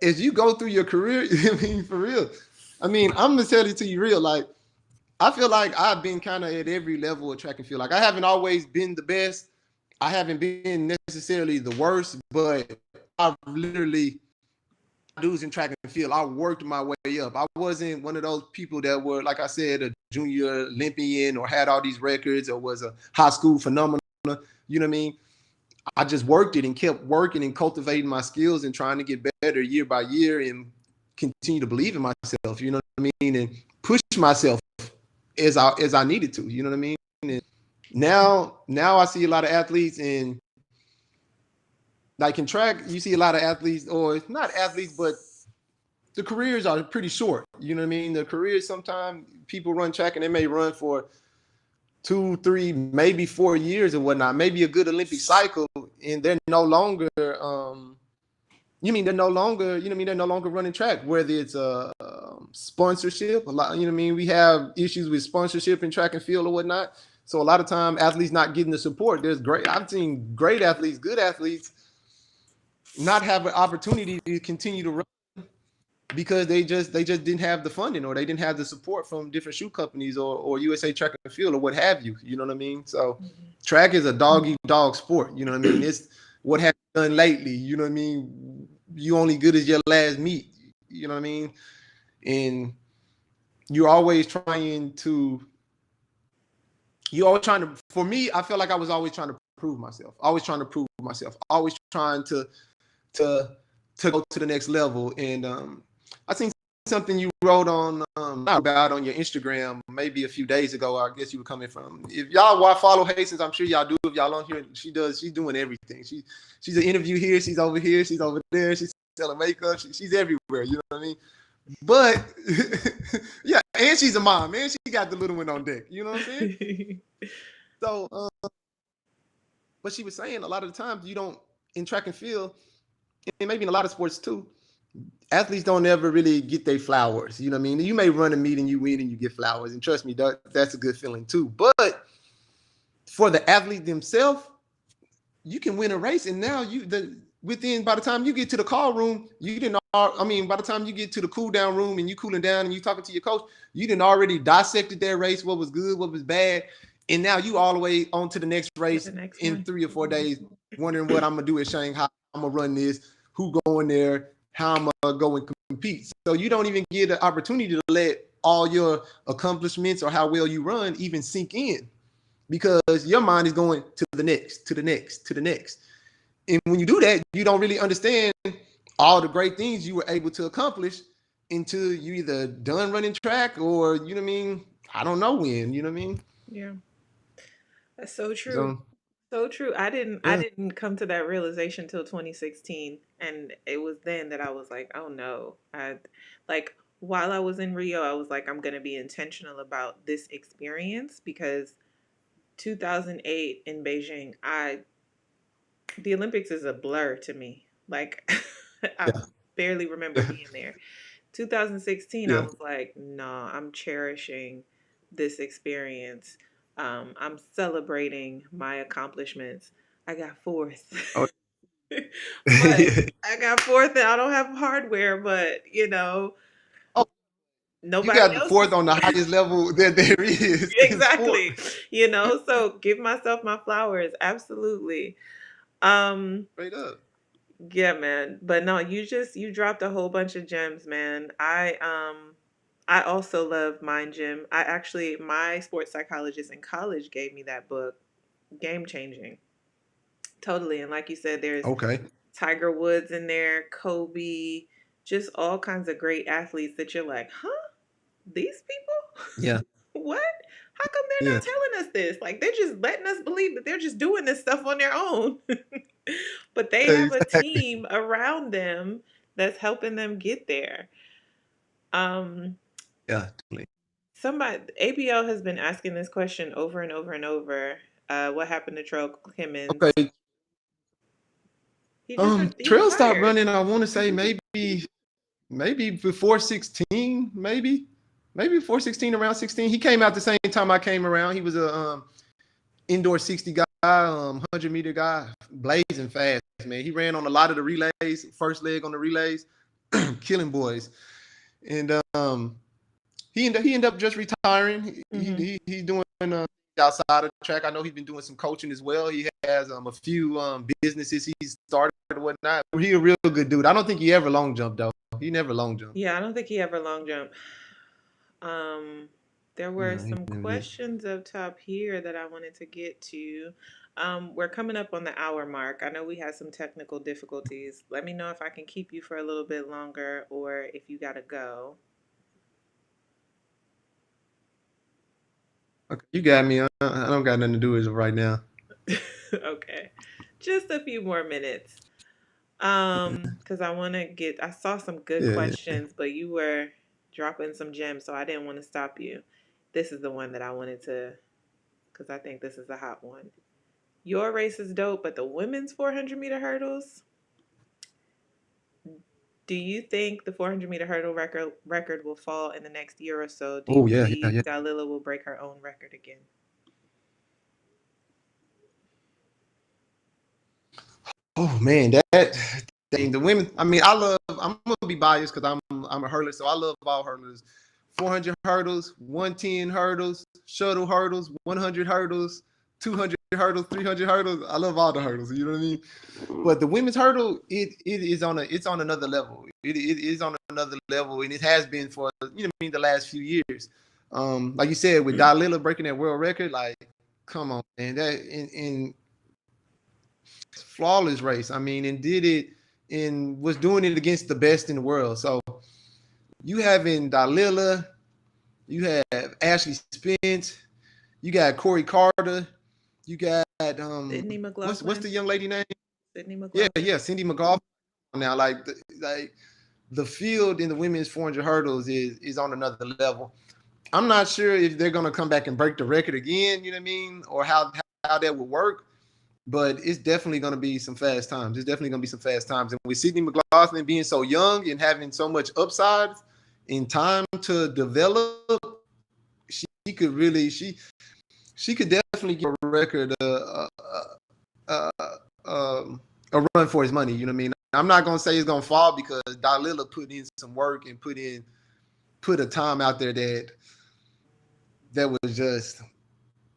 as you go through your career, I mean, for real. I mean, I'm gonna tell it to you real. Like, I feel like I've been kind of at every level of track and field. Like, I haven't always been the best. I haven't been necessarily the worst, but I've literally dudes in track and field. I worked my way up. I wasn't one of those people that were, like I said, a junior Olympian or had all these records or was a high school phenomenon. You know what I mean? I just worked it and kept working and cultivating my skills and trying to get better year by year and continue to believe in myself. You know what I mean? And push myself as I needed to. You know what I mean? And now I see a lot of athletes and like in track, you see a lot of athletes, or not athletes, but the careers are pretty short. You know what I mean? The careers, sometimes people run track and they may run for 2, 3, maybe 4 years or whatnot, maybe a good Olympic cycle, and they're no longer, you mean they're no longer, you know what I mean? They're no longer running track, whether it's a sponsorship, a lot, you know what I mean? We have issues with sponsorship in track and field or whatnot. So a lot of time athletes not getting the support. I've seen great athletes, good athletes, not have an opportunity to continue to run because they just didn't have the funding or they didn't have the support from different shoe companies or USA Track and Field or what have you. You know what I mean? So track is a dog eat dog sport. You know what I mean? It's what have you done lately? You know what I mean? You only good as your last meet. You know what I mean? And you're always trying to. For me, I feel like I was always trying to prove myself. Always trying to prove myself. Always trying to go to the next level. And I seen something you wrote on about on your Instagram maybe a few days ago. I guess you were coming from. If y'all follow Hastings, I'm sure y'all do. If y'all on here, she's doing everything. She's an interview here. She's over here. She's over there. She's selling makeup. She's everywhere. You know what I mean? But yeah, and she's a mom, and she got the little one on deck. You know what I'm saying? So, but she was saying a lot of the times you don't in track and field, and maybe in a lot of sports too. Athletes don't ever really get their flowers. You know what I mean? You may run a meet and you win and you get flowers, and trust me, that's a good feeling too. But for the athlete themselves, you can win a race, and now by the time you get to the call room, you didn't. I mean, by the time you get to the cool down room and you cooling down and you talking to your coach, you didn't already dissected their race, what was good, what was bad, and now you all the way on to the next race in 3 or 4 days, wondering what I'm gonna do at Shanghai. I'm gonna run this. Who going there? How I'm gonna go and compete. So you don't even get an opportunity to let all your accomplishments or how well you run even sink in, because your mind is going to the next, to the next, to the next. And when you do that, you don't really understand all the great things you were able to accomplish until you either done running track or, you know what I mean? I don't know when, you know what I mean? Yeah. That's so true. So, So true. I yeah. didn't come to that realization till 2016, and it was then that I was like, "Oh no." I like while I was in Rio, I was like, "I'm going to be intentional about this experience because 2008 in Beijing, I the Olympics is a blur to me. Like I Yeah. barely remember being there. 2016, I Yeah. was like, no, I'm cherishing this experience. I'm celebrating my accomplishments. I got fourth, Oh, but yeah. I got fourth and I don't have hardware, but Oh, You Nobody got the else fourth is. on the highest level that there is in sport. Exactly. You know, so give myself my flowers. Absolutely. Um, Straight up. yeah, man. But no, you dropped a whole bunch of gems, man. I also love Mind Gym. I actually my sports psychologist in college gave me that book. Game changing. Totally. And like you said, there's Okay. Tiger Woods in there, Kobe, just all kinds of great athletes that you're like, huh? These people? Yeah. What? How come they're Yeah. not telling us this? Like they're just letting us believe that they're just doing this stuff on their own. But they have a Exactly. team around them that's helping them get there. Um, Yeah. Definitely. somebody ABL has been asking this question over and over and over. What happened to Troll Simmons? Okay. He Trail stopped retired. running. I want to say maybe before 16, maybe before 16, around 16. He came out the same time I came around. He was a indoor 60 guy, 100-meter guy, blazing fast, man. He ran on a lot of the relays, first leg on the relays, killing boys. And he ended up just retiring. Hmm. He's doing outside of the track. I know he's been doing some coaching as well. He has a few businesses he's started and whatnot. He's a real good dude. I don't think he ever long jumped though. He never long jumped. Yeah, I don't think he ever long jumped. Um, there were No, he some never did. questions up top here that I wanted to get to. We're coming up on the hour mark. I know we had some technical difficulties. Let me know if I can keep you for a little bit longer or if you gotta go. Okay, you got me. I don't got nothing to do as of right now. Okay. Just a few more minutes. Because I saw some good Yeah, yeah. questions, but you were dropping some gems, so I didn't want to stop you. This is the one that I wanted to, because I think this is a hot one. Your race is dope, but the women's 400-meter hurdles, do you think the 400-meter hurdle record will fall in the next year or so? Do you Oh yeah, yeah, believe yeah. Dalila will break her own record again? Oh man, that thing. The women. I mean, I love. I'm gonna be biased because I'm a hurdler, so I love all hurdlers. 400 hurdles, 110 hurdles, shuttle hurdles, 100 hurdles, 200 hurdles, 300 hurdles. I love all the hurdles. You know what I mean? But the women's hurdle, it is on another level. It is on another level, and it has been for the last few years. Like you said, with Dalila breaking that world record, like come on, man, that in flawless race. I mean, and did it and was doing it against the best in the world. So you having Dalila, you have Ashley Spence, you got Corey Carter, you got Sydney what's the McLaughlin? young lady name? Sydney Yeah, McLaughlin? yeah, Cindy McGough. Now, like the field in the women's 400 hurdles is on another level. I'm not sure if they're gonna come back and break the record again. You know what I mean, or how that would work. But it's definitely going to be some fast times. It's definitely going to be some fast times. And with Sydney McLaughlin being so young and having so much upside in time to develop, she could really she could definitely get a record uh, a run for his money. You know what I mean? I'm not going to say it's going to fall because Dalila put in some work and put a time out there that was just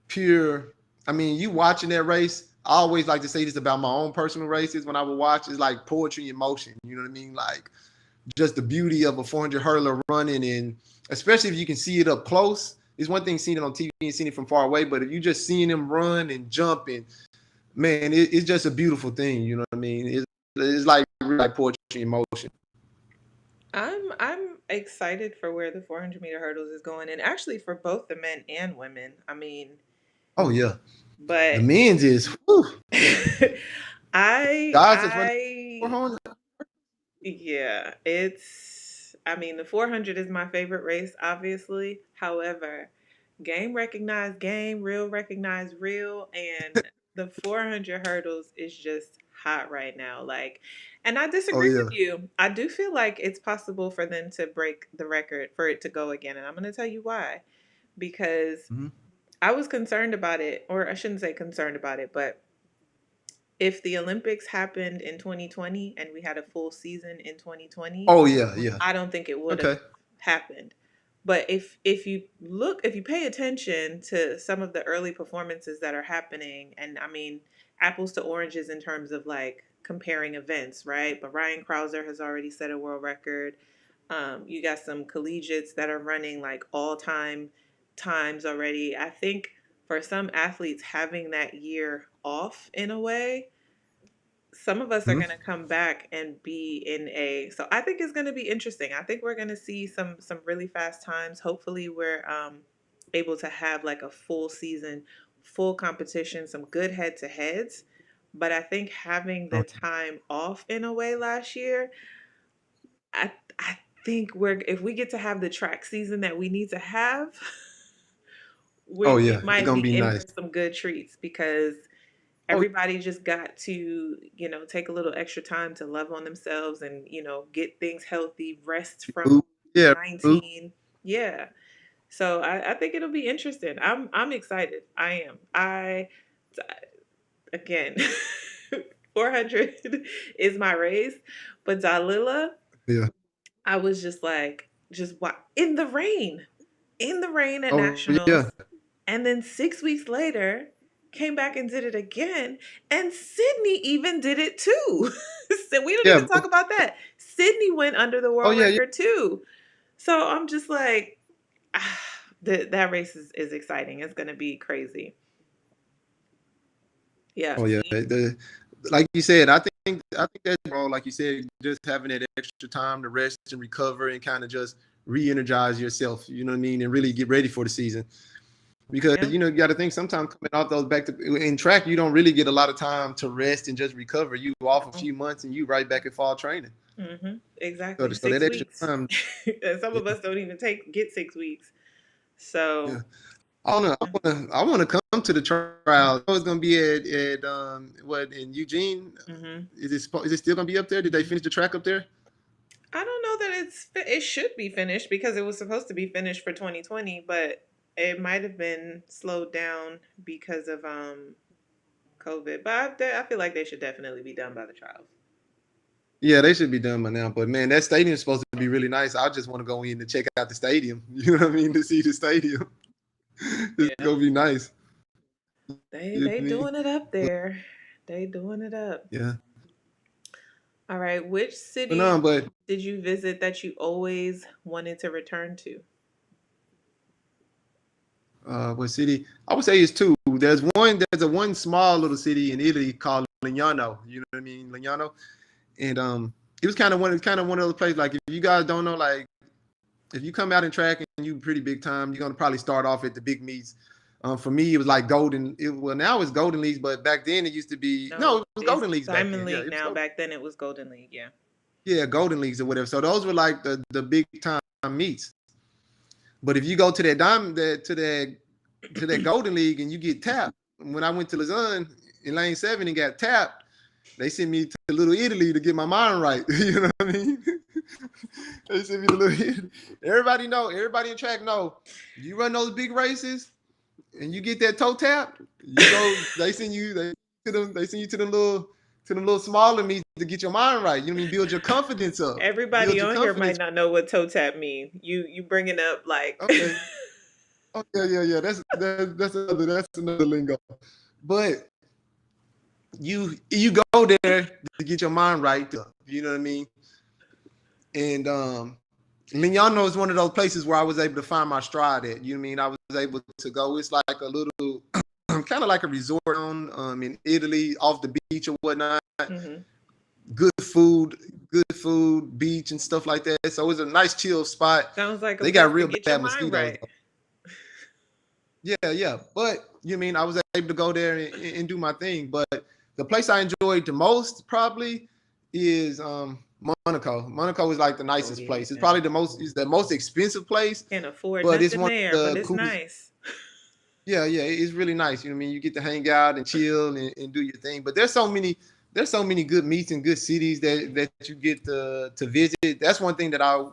pure. I mean, you watching that race. I always like to say this about my own personal races when I would watch. It's like poetry in motion. You know what I mean? Like just the beauty of a 400 hurdler running, and especially if you can see it up close. It's one thing seeing it on TV and seeing it from far away, but if you just seeing them run and jump, and man, it's just a beautiful thing. You know what I mean? It's like poetry in motion. I'm excited for where the 400-meter hurdles is going, and actually for both the men and women. I mean, Oh yeah, the but men's is whew, guys that's running I 400. yeah, it's I mean the 400 is my favorite race, obviously. However, game recognized game, real recognized real, and the 400 hurdles is just hot right now. Like, and I Oh disagree with yeah. you. I do feel like it's possible for them to break the record, for it to go again, and I'm going to tell you why. Because Mm-hmm. I was concerned about it, or I shouldn't say concerned about it, but if the Olympics happened in 2020 and we had a full season in 2020, Oh yeah, yeah. I don't think it would have Okay. happened. But if you pay attention to some of the early performances that are happening, and I mean apples to oranges in terms of like comparing events, right? But Ryan Krauser has already set a world record. You got some collegiates that are running like all time times already. I think for some athletes, having that year off in a way, some of us are going to come back and be in a, so I think it's going to be interesting. I think we're going to see some really fast times. Hopefully we're able to have like a full season, full competition, some good head to heads. But I think having the time off in a way last year, I think we're, if we get to have the track season that we need to have, Oh we yeah, it's might gonna be be in for nice. some good treats because Oh, everybody just got to, take a little extra time to love on themselves and, get things healthy, rest from food. Yeah, food. 19. Yeah. So I think it'll be interesting. I'm excited. I am. Again, 400 is my race, but Dalila, Yeah. I was just like, just what in the rain at Oh yeah. nationals, and then 6 weeks later came back and did it again, and Sydney even did it too. So we don't Yeah. even talk about that. Sydney went under the Oh world yeah. Yeah. record too. So I'm just like, that race is exciting. It's gonna be crazy. Yeah. Oh yeah. Like you said, I think that's bro. Like you said, just having that extra time to rest and recover and kind of just re-energize yourself. You know what I mean, and really get ready for the season. Because Yeah. you got to think sometimes coming off those back to in track, you don't really get a lot of time to rest and just recover. You off a few months and you right back in fall training. Exactly. So that six extra weeks. time, And some yeah, of us don't even get 6 weeks. yeah. So I wanna come to the trial. I know it's gonna be at what in Eugene. mhm. Is it still gonna be up there? Did they finish the track up there? I don't know that it should be finished because it was supposed to be finished for 2020, but it might have been slowed down because of COVID. But I feel like they should definitely be done by the trials. Yeah, they should be done by now. But man, that stadium is supposed to be really nice. I just want to go in to check out the stadium. You know what I mean? To see the stadium. It's Yeah, gonna be nice. they You know they what I mean? doing it up there. They doing it up. Yeah. All right, which But no, city but did you visit that you always wanted to return to? what city? I would say it's two. There's a one small little city in Italy called Lignano. You know what I mean? Lignano. And it was kind of one of those places like if you guys don't know, like if you come out in track and you pretty big time, you're gonna probably start off at the big meets. For me, it was like well, now it's Golden Leagues, but back then it used to be no, No, it was it's Golden Leagues back Diamond then. Yeah, League it was now. Golden. Back then it was Golden League. Yeah. Yeah, Golden Leagues or whatever. So those were like the big time meets. But if you go to that diamond to that Golden League and you get tapped, when I went to Lausanne in Lane 7 and got tapped, they sent me to Little Italy to get my mind right. You know what I mean? They sent me to Little Italy. Everybody in track know. You run those big races and you get that toe tap, you go. They send you to the little smaller meets to get your mind right. You know what I mean? Build your confidence up. Everybody Build your on here might confidence. not know what toe tap mean. You bringing up like Okay. Oh yeah. That's another lingo. But you go there to get your mind right. You know what I mean? And Lignano is one of those places where I was able to find my stride at. You know what I mean? I was able to go. It's like a little, kind of like a resort on in Italy, off the beach or whatnot. Mhm. Good food, beach and stuff like that. So it was a nice chill spot. Sounds like a They got place to real get your bad mind mosquitoes right. though. Yeah. But you mean I was able to go there and do my thing. But the place I enjoyed the most probably is Monaco. Monaco is like the Oh nicest place. It's yeah. probably the most expensive place, Can't afford but it's nothing one there, of but the it's coolest. nice. Yeah, it's really nice. You know what I mean? You get to hang out and chill and do your thing. But there's so many good meets and good cities that you get to visit. That's one thing that I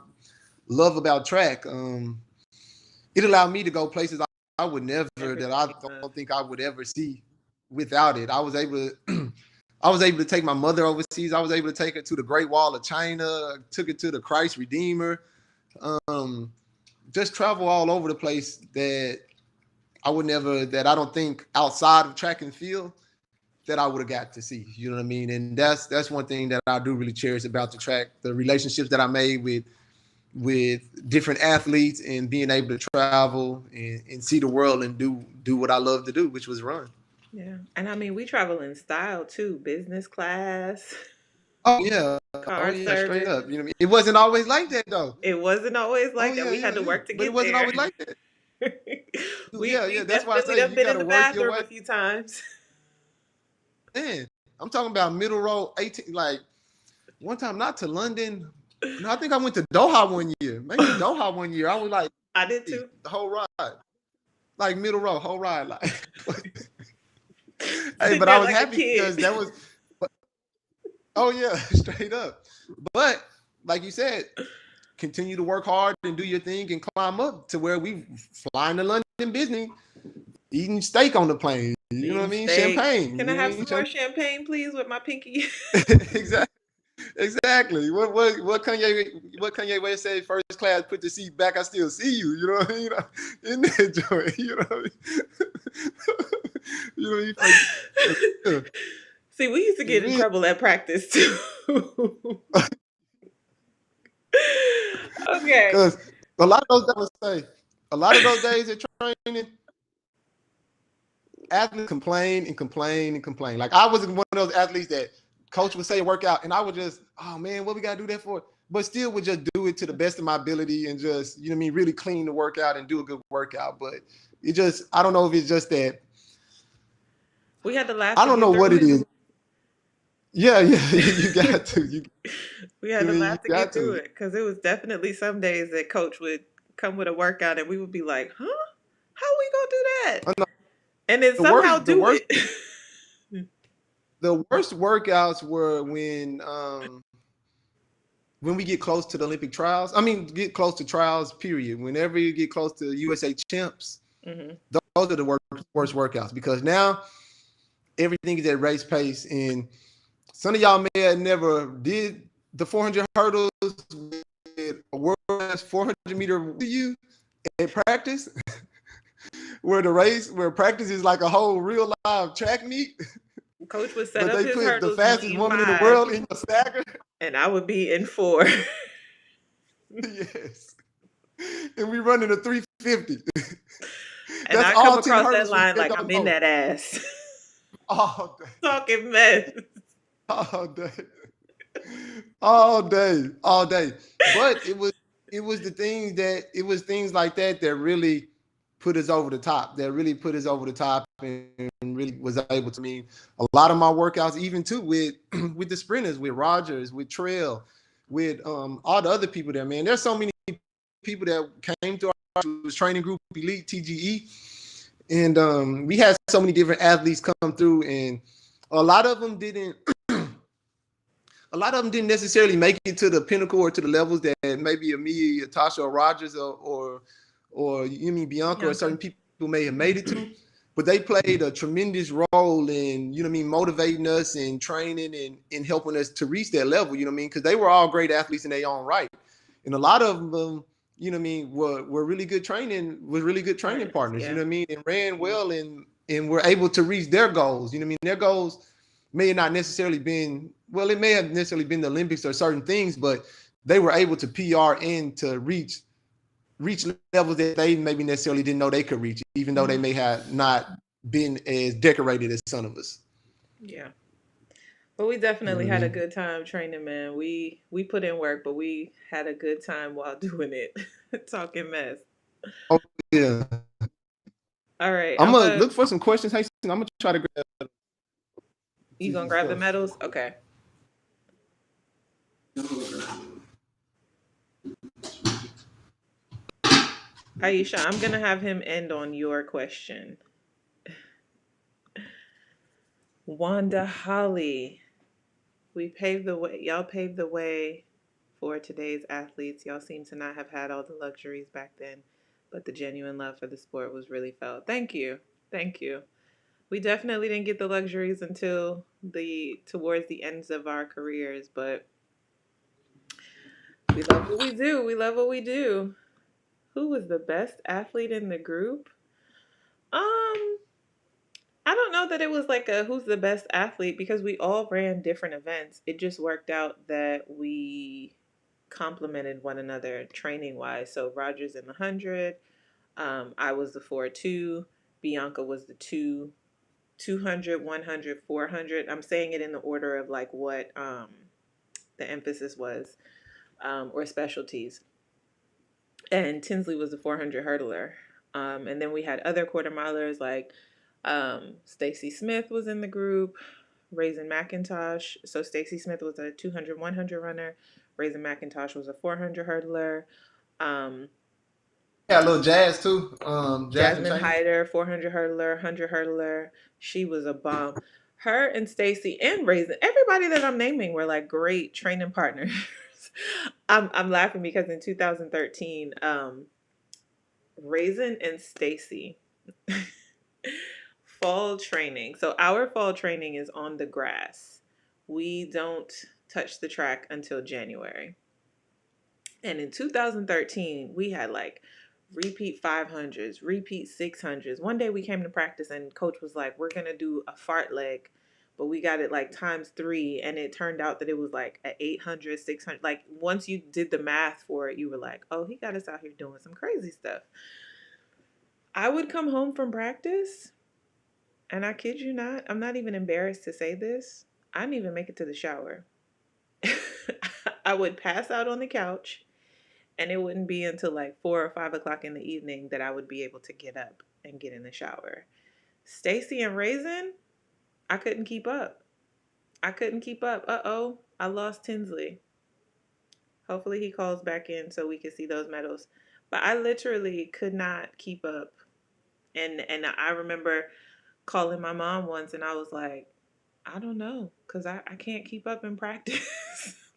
love about track. It allowed me to go places I would never Never that I dream of. don't think I would ever see without it. I was able to I was able to take my mother overseas. I was able to take her to the Great Wall of China, took her to the Christ Redeemer. Um, just travel all over the place that I don't think outside of track and field that I would have got to see. You know what I mean? And that's one thing that I do really cherish about the track, the relationships that I made with different athletes and being able to travel and see the world and do what I love to do, which was run. Yeah. And I mean, we travel in style too, business class, Oh car yeah, straight service. up. You know what I mean? It wasn't always like that though. It wasn't always Oh like that. yeah, We had yeah, to yeah. work to But it get wasn't there. always like that. we Yeah, yeah. we That's why I definitely say done you been got in to the work your bathroom way a few times. in. I'm talking about middle row 18. Like one time, not to London. No, I think I went to Doha one year. Maybe Doha one year. I was like I did the too. whole ride, like middle row, whole ride. Like, hey, Sitting but I there was like a happy because kid. that was. Oh yeah, straight up. But like you said, continue to work hard and do your thing and climb up to where we flying to London business, eating steak on the plane. You know what I Eating mean? steak. Champagne. Can I You know have what I some mean? more champagne, please, with my pinky? Exactly. Exactly. What Kanye West said? First class, put the seat back. I still see you. You know what I mean? In that joint. You know what I mean? You know what I mean? Yeah. See, we used to get in Me, trouble at practice too. Okay. because a lot of those days, a lot of those days at training, athletes complain and complain and complain. Like I was one of those athletes that coach would say workout, and I would just, oh man, what we gotta do that for? But still would just do it to the best of my ability and just, you know what I mean, really clean the workout and do a good workout. But it just, I don't know if it's just that, We had to laugh I to don't know get what through it it. is. Yeah, yeah, you got to, We had to you laugh to got get through to. it because it was definitely some days that coach would come with a workout and we would be like, huh? How we gonna do that? I know, And then the somehow worst, the do worst, it. the worst workouts were when we get close to the Olympic trials. I mean, get close to trials. Period. Whenever you get close to USA champs, Hmm. those are the worst workouts because now everything is at race pace, and some of y'all may have never did the 400 hurdles with a world class 400-meter you at practice, where practice is like a whole real live track meet, Coach would set but up they his put the hurdles fastest lane woman in the 5 world in the stagger. and I would be in 4. Yes, and we running a 350. And That's I come all 10 across that hurdles from line head like to I'm in toe. that ass. All day, Talking mess. all day, all day, all day. But it was the things that it was things like that that really put us over the top. That really put us over the top and really was able to mean a lot of my workouts, even too with with the sprinters, with Rogers, with Trail, with all the other people there. Man, there's so many people that came to our training group, Elite TGE, and we had so many different athletes come through, and a lot of them didn't. A lot of them didn't necessarily make it to the pinnacle or to the levels that maybe a me, a Tasha, or Rogers, or you mean Bianca, or Bianca. certain people may have made it to. But they played a tremendous role in, you know what I mean, motivating us and training and helping us to reach that level, you know what I mean? Because they were all great athletes in their own right. And a lot of them, you know what I mean, were really good training Partners, partners, you yeah. know what I mean, and ran well and were able to reach their goals. You know what I mean? Their goals may have not necessarily been, well, it may have necessarily been the Olympics or certain things, but they were able to PR and to reach levels that they maybe necessarily didn't know they could reach, even though they Hmm. may have not been as decorated as some of us. Yeah. But we You know definitely what I had a mean? good time training, man. We put in work, but we had a good time while doing it. Talking mess. Oh yeah. All right, I'm I'm gonna gonna. look for some questions. Hey, I'm gonna try to grab You see gonna some grab the stuff. medals? Okay. Aisha, I'm gonna have him end on your question. Wanda Holly, we paved the way. Y'all paved the way for today's athletes. Y'all seem to not have had all the luxuries back then, but the genuine love for the sport was really felt. Thank you. Thank you. We definitely didn't get the luxuries until the towards the ends of our careers, but we love what we do. We love what we do. Who was the best athlete in the group? Um, I don't know that it was like a who's the best athlete because we all ran different events. It just worked out that we complemented one another training wise. So Rogers in the 100, I was the 4-2, Bianca was the 200, 100, 400. I'm saying it in the order of like what the emphasis was or specialties. And Tinsley was the 400 hurdler. And then we had other quarter milers like Stacy Smith was in the group, Raisin McIntosh. So Stacy Smith was a 200, 100 runner. Raisin McIntosh was a 400 hurdler. Um, Yeah, a little Jazz too. Jasmine Jasmine Chambers. Hyder, 400 hurdler, 100 hurdler. She was a bomb. Her and Stacy and Raisin, everybody that I'm naming were like great training partners. I'm laughing because in 2013, Raisin and Stacy fall training. So our fall training is on the grass. We don't touch the track until January. And in 2013, we had like repeat 500s, repeat 600s. One day we came to practice and coach was like, "We're going to do a fart leg." But we got it like times 3 and it turned out that it was like a 800, 600. Like once you did the math for it, you were like, "Oh, he got us out here doing some crazy stuff." I would come home from practice and I kid you not, I'm not even embarrassed to say this. I didn't even make it to the shower. I would pass out on the couch, and it wouldn't be until like 4 or 5 o'clock in the evening that I would be able to get up and get in the shower. Stacy and Raisin, I couldn't keep up. I couldn't keep up. Uh oh, I lost Tinsley. Hopefully he calls back in so we can see those medals. But I literally could not keep up. And I remember calling my mom once and I was like, I don't know, because I can't keep up in practice.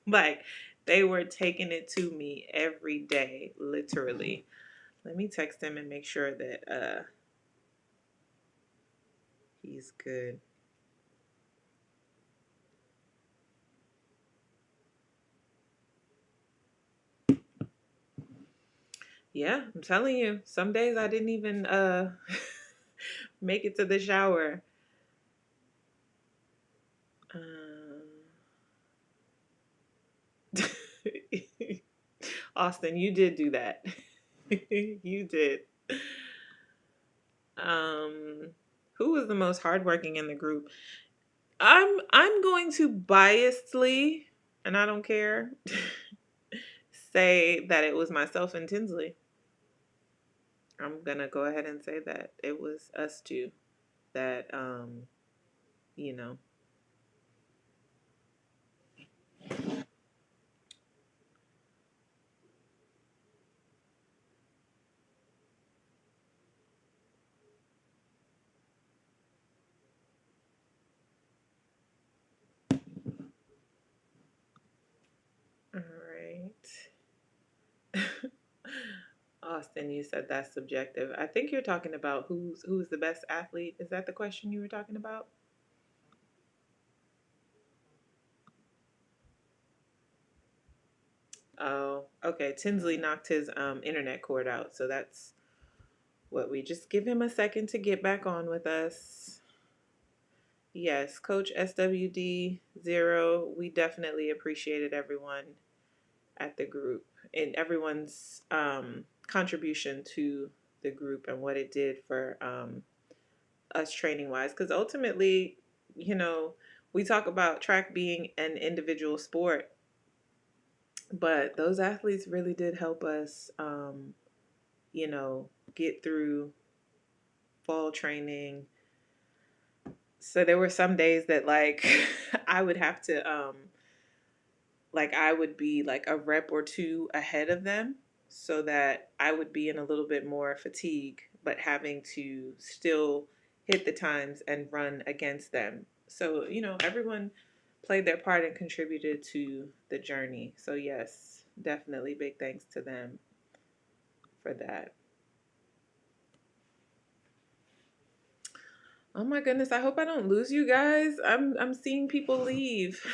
Like, they were taking it to me every day, literally. Let me text him and make sure that he's good. Yeah, I'm telling you, some days I didn't even make it to the shower. Austin, you did do that. You did. Um, who was the most hardworking in the group? I'm going to biasedly, and I don't care, say that it was myself and Tinsley. I'm gonna go ahead and say that it was us two that you know. All right. Austin, you said that's subjective. I think you're talking about who's the best athlete. Is that the question you were talking about? Oh, okay. Tinsley knocked his internet cord out, so that's what we just give him a second to get back on with us. Yes, Coach SWD 0. We definitely appreciated everyone at the group and everyone's contribution to the group and what it did for us training wise. Because ultimately, you know, we talk about track being an individual sport, but those athletes really did help us, you know, get through fall training. So there were some days that like I would have to like I would be like a rep or two ahead of them so that I would be in a little bit more fatigue, but having to still hit the times and run against them. So, you know, everyone played their part and contributed to the journey. So, yes, definitely big thanks to them for that. Oh my goodness, I hope I don't lose you guys. I'm seeing people leave.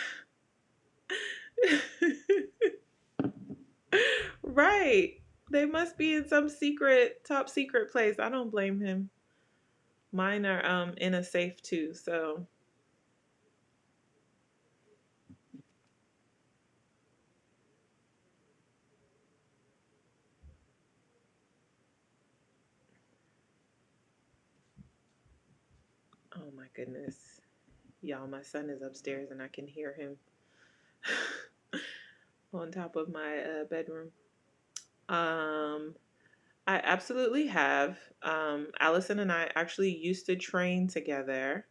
Right. They must be in some secret, top secret place. I don't blame him. Mine are in a safe too. So, oh my goodness, y'all, my son is upstairs and I can hear him on top of my bedroom. Um, I absolutely have. Allison and I actually used to train together.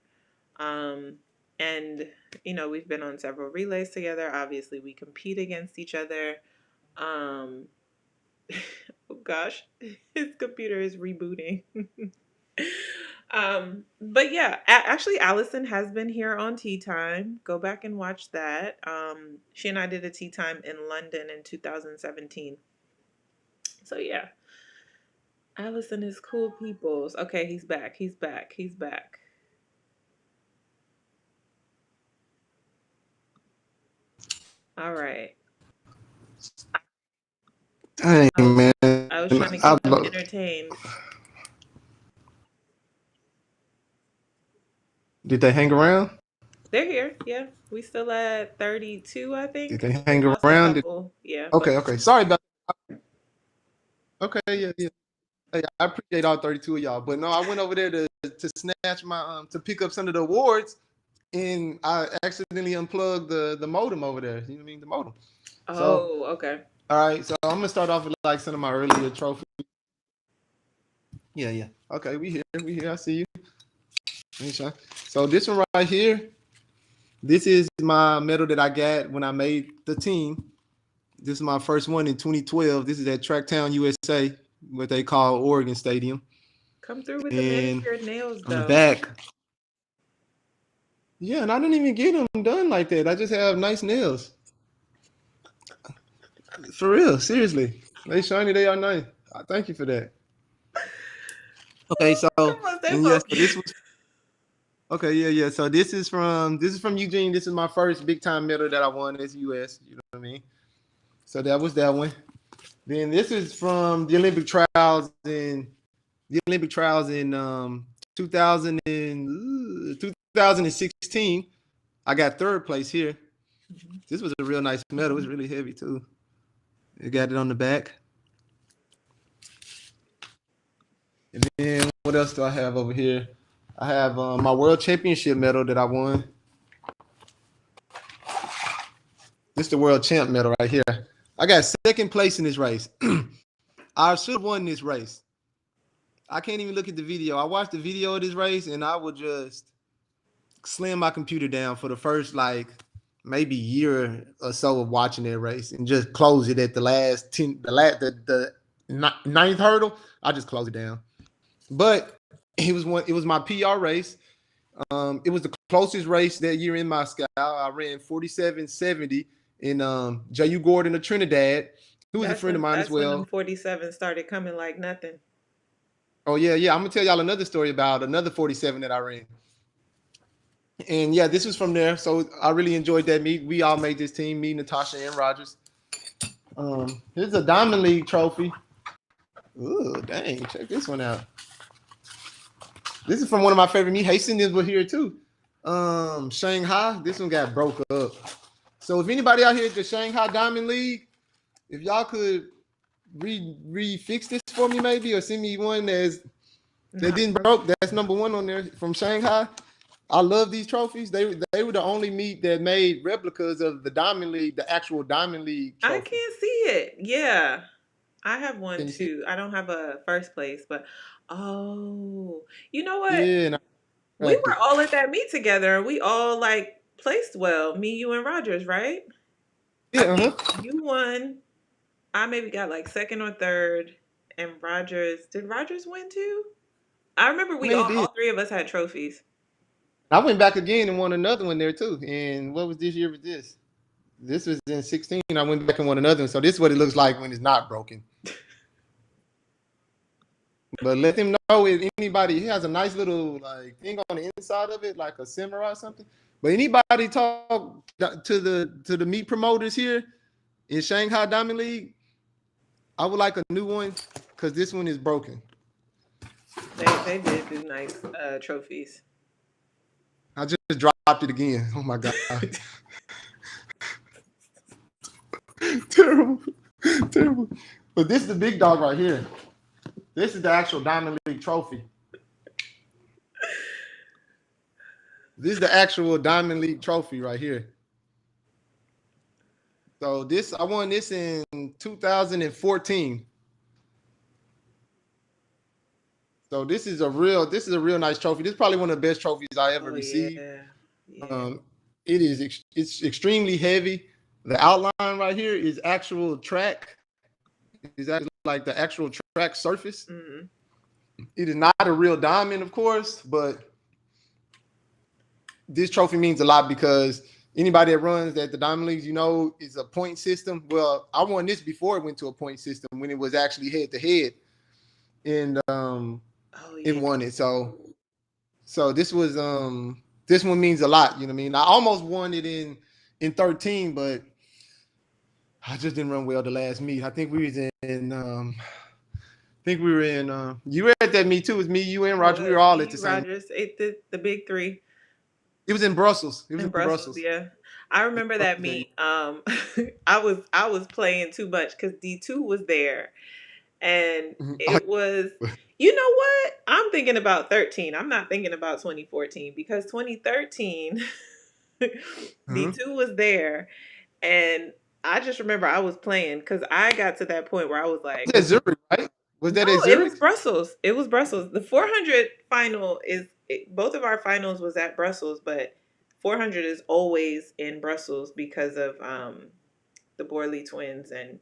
Um, and, we've been on several relays together. Obviously, we compete against each other. Um, oh gosh, his computer is rebooting. But yeah, actually, Allison has been here on Tea Time. Go back and watch that. She and I did a tea time in London in 2017. So yeah, Allison is cool peoples. Okay, he's back. He's back. He's back. All right. Dang, I was man. I was trying to keep them entertained. Did they hang around? They're here. Yeah, we still at 32, I Did think. they We hang lost a around? couple. Yeah, but Okay, okay. Sorry about. Okay, yeah, yeah. Hey, I appreciate all 32 of y'all, but no, I went over there to snatch my to pick up some of the awards, and I accidentally unplugged the modem over there. You know what I mean? The modem. So, oh, okay. all right. So I'm gonna start off with like some of my earlier trophies. Yeah, yeah. Okay, we here. We here. I see you. So this one right here, this is my medal that I got when I made the team. This is my first one in 2012. This is at Tracktown, USA, what they call Oregon Stadium. Come through with the And manicured nails, on the though. back, yeah, and I didn't even get them done like that. I just have nice nails. For real, seriously. They shiny, they are nice. I thank you for that. Okay, so Come on, stay and yes, so this focused. was okay, yeah, yeah. So this is from Eugene. This is my first big time medal that I won as US. You know what I mean? So that was that one. Then this is from the Olympic trials in 2000 and, 2016. I got third place here. Mhm. This was a real nice medal. It was really heavy too. It got it on the back. And then what else do I have over here? I have my world championship medal that I won. This is the world champ medal right here. I got second place in this race. I should have won this race. I can't even look at the video. I watched the video of this race and I would just slam my computer down for the first like maybe year or so of watching that race and just close it at the last 10 the ninth hurdle. I just close it down. But it was my PR race. It was the closest race that year in Moscow. I ran 47.70 in J.U. Gordon of Trinidad, who was a That's friend of when mine as that's when them well. 47 started coming like nothing. Oh yeah, yeah. I'm gonna tell y'all another story about another 47 that I ran. And yeah, this was from there. So I really enjoyed that meet. We all made this team, me, Natasha, and Rogers. Here's a Diamond League trophy. Ooh, dang, check this one out. This is from one of my favorite meet. Hastings was here too. Shanghai. This one got broke up. So if anybody out here at the Shanghai Diamond League, if y'all could refix this for me maybe, or send me one that Not didn't broke. That's number one on there from Shanghai. I love these trophies. They were the only meet that made replicas of the Diamond League, the actual Diamond League I trophy. can't see it. Yeah. I have one Can you see? too. I don't have a first place, but oh, you know what? Yeah, and I We cracked were it. all at that meet together and we all like placed well. Me, you, and Rogers, right? I Yeah, think uh-huh. you won. I maybe got like second or third. And Rogers, did Rogers win too? I remember I we think he all did. three of us had trophies. I went back again and won another one there too. And what was this year with this? This was in 16. I went back and won another one. So this is what it looks like when it's not broken. But let them know if anybody he has a nice little like thing on the inside of it, like a simmer or something. But anybody talk to the meat promoters here in Shanghai Diamond League, I would like a new one because this one is broken. They did do nice trophies. I just dropped it again. Oh my god, terrible, terrible. But this is the big dog right here. This is the actual Diamond League trophy. This is the actual Diamond League trophy right here. So this I won this in 2014. So this is a real nice trophy. This is probably one of the best trophies I ever Oh received. yeah, yeah. Um, it's extremely heavy. The outline right here is actual track. Is actually like the actual track surface. Mm-hmm. It is not a real diamond, of course, but this trophy means a lot because anybody that runs at the Diamond Leagues, you know, is a point system. Well, I won this before it went to a point system when it was actually head to head, and Oh and yeah. won it. So this one means a lot. You know what I mean? I almost won it in 13, but I just didn't run well the last meet. I think we was in I think we were in you were at that meet too. It was me, you and I Roger. We were was all at the me, same. Rogers, ate the big three It was in Brussels. It was in in Brussels. Brussels. Yeah, I remember that meet. I was playing too much because D2 was there, and it was. You know what? I'm thinking about 13. I'm not thinking about 2014 because 2013 Uh-huh. D2 was there, and I just remember I was playing because I got to that point where I was Was like, that Zurich, right? Was no, that at it was Zurich? Brussels. It was Brussels. The 400 final both of our finals was at Brussels, but 400 is always in Brussels because of the Borley twins and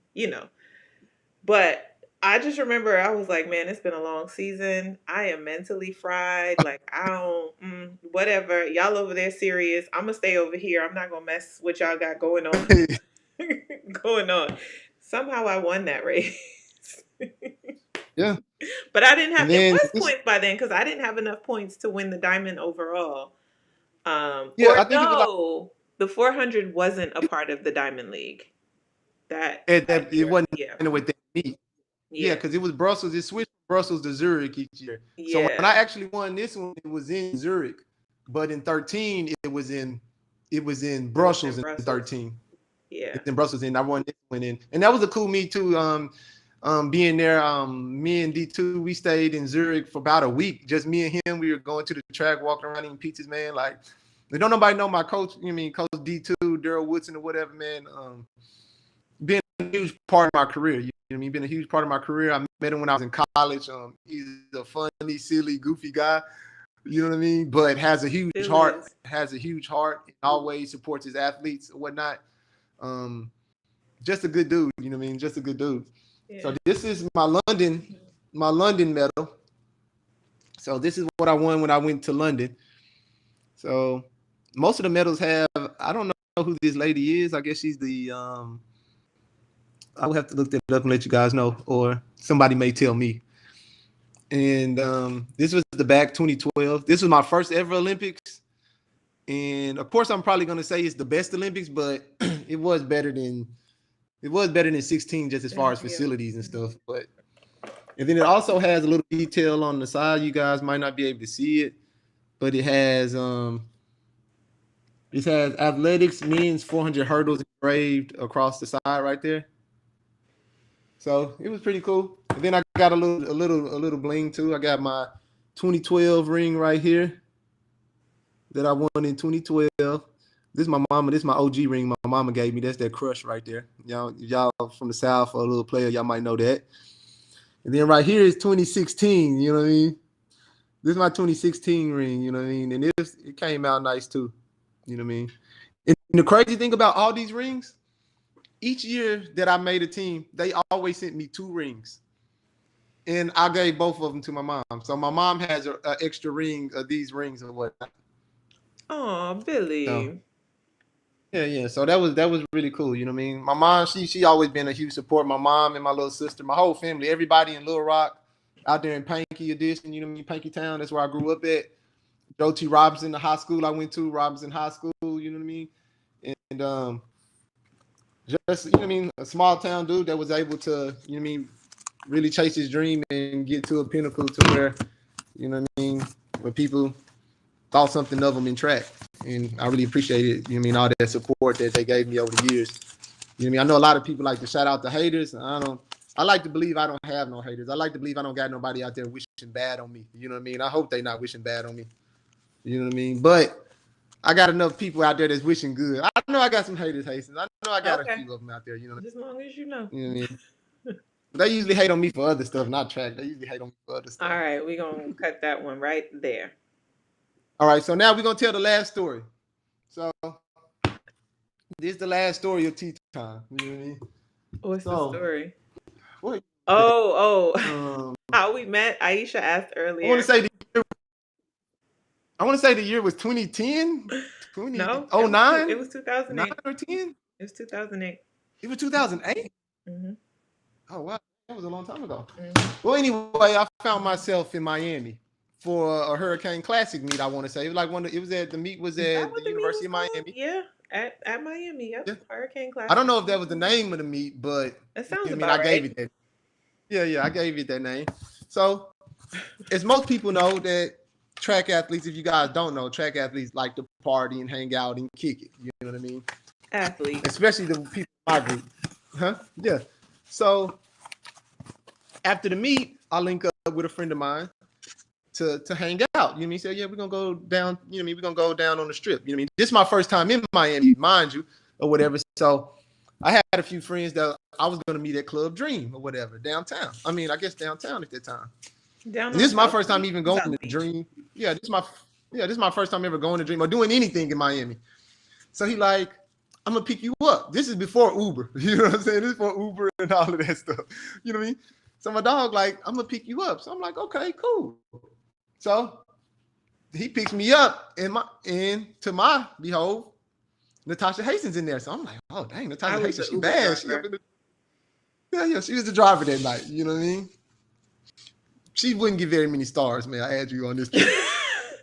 But I just remember I was like, man, it's been a long season. I am mentally fried. Like I don't whatever. Y'all over there serious. I'm gonna stay over here. I'm not gonna mess what y'all got going on. going on. Somehow I won that race. Yeah. But I didn't have And it then was this, points by then because I didn't have enough points to win the diamond overall. yeah, Or I think it was like no, the 400 wasn't a part of the Diamond League that at that that it year. wasn't Yeah, with that meet. Yeah, yeah, because it was Brussels. It switched from Brussels to Zurich each year. So when I yeah. actually won this one, it was in Zurich, but in 13 it was in It was Brussels in in Brussels. 13. Yeah, It's in Brussels, and I won this one in, and that was a cool meet too. Being there, me and D2, we stayed in Zurich for about a week. Just me and him. We were going to the track, walking around eating pizzas, man. Like, don't nobody know my coach. You know what I mean, Coach D2, Daryl Woodson or whatever, man. Been a huge part of my career. You know what I mean? Been a huge part of my career. I met him when I was in college. He's a funny, silly, goofy guy. You know what I mean? But has a huge still heart. is. Has a huge heart. And always supports his athletes or whatnot. Um, just a good dude. You know what I mean? Just a good dude. So Yeah. this is my London medal. So this is what I won when I went to London. So most of the medals have, I don't know who this lady is. I guess she's the I will have to look that up and let you guys know, or somebody may tell me. And this was the back 2012. This was my first ever Olympics. And of course, I'm probably gonna say it's the best Olympics, but it was better than 16 just as far as Yeah. facilities and stuff. But and then it also has a little detail on the side. You guys might not be able to see it, but it has athletics men's 400 hurdles engraved across the side right there. So it was pretty cool. And then I got a little bling too. I got my 2012 ring right here that I won in 2012. This is my mama. This is my OG ring my mama gave me. That's that crush right there. Y'all from the South or a little player, y'all might know that. And then right here is 2016. You know what I mean? This is my 2016 ring. You know what I mean? And it came out nice too. You know what I mean? And the crazy thing about all these rings, each year that I made a team, they always sent me two rings. And I gave both of them to my mom. So my mom has an extra ring of these rings or whatnot. Oh, So Billy. yeah. So that was really cool. You know what I mean? My mom, she always been a huge support. My mom and my little sister, my whole family, everybody in Little Rock, out there in Pankey Edition. You know what I mean? Pankey Town. That's where I grew up at. Joe T. Robinson, the high school I went to, Robinson High School. You know what I mean? And just you know what I mean, a small town dude that was able to you know what I mean really chase his dream and get to a pinnacle to where you know what I mean where people thought something of him in track, and I really appreciated you know what I mean all that support that they gave me over the years. You know what I mean? I know a lot of people like to shout out the haters. I don't. I like to believe I don't have no haters. I like to believe I don't got nobody out there wishing bad on me. You know what I mean? I hope they not wishing bad on me. You know what I mean? But I got enough people out there that's wishing good. I know I got some haters, Hastings. I know I got a Okay. few of them out there. You know what Just as long as you know. I mean? You know what I mean? They usually hate on me for other stuff, not track. They usually hate on me for other All stuff. right, we're gonna cut that one right there. All right, so now we're gonna tell the last story. So this is the last story of tea time. You know what I mean? What's the So story? what? Oh. Um, How we met? Aisha asked I want to earlier. say the year was 2010, No, 2009, it was 9 2008. or 10. It was 2008. It was 2008. Mhm. Oh wow, that was a long time ago. Mhm. Well, anyway, I found myself in Miami for a Hurricane Classic meet. I want to say it was like it was at the meet was Is that at the what the meet University was of called? Miami. Yeah, at Miami. Yep, Yeah. Hurricane I don't Classic. know if that was the name of the meet, but That you know sounds what I mean. I about gave right. it that. Yeah, I gave it that name. So, as most people know, that track athletes, if you guys don't know, track athletes like to party and hang out and kick it. You know what I mean? Athletes. Especially the people in my group. Huh? Yeah. So after the meet, I link up with a friend of mine to hang out. You know what I mean? Say, yeah, we're gonna go down, you know what I mean? We're gonna go down on the strip. You know what I mean? This is my first time in Miami, mind you, or whatever. So I had a few friends that I was gonna meet at Club Dream or whatever, downtown. I mean, I guess downtown at that time. Down And this on is my South first time Beach. even going South to Beach. Dream. This is my first time ever going to Dream or doing anything in Miami. So he like, I'm gonna pick you up. This is before Uber. You know what I'm saying? This is for Uber and all of that stuff. You know what I mean? So my dog like, I'm gonna pick you up. So I'm like, okay, cool. So he picks me up, and to my behold, Natasha Hastings in there. So I'm like, oh dang, I Natasha was the Hastings, she Uber bad. She up driver. in the she was the driver that night. You know what I mean? She wouldn't get very many stars, man. I had you on this trip.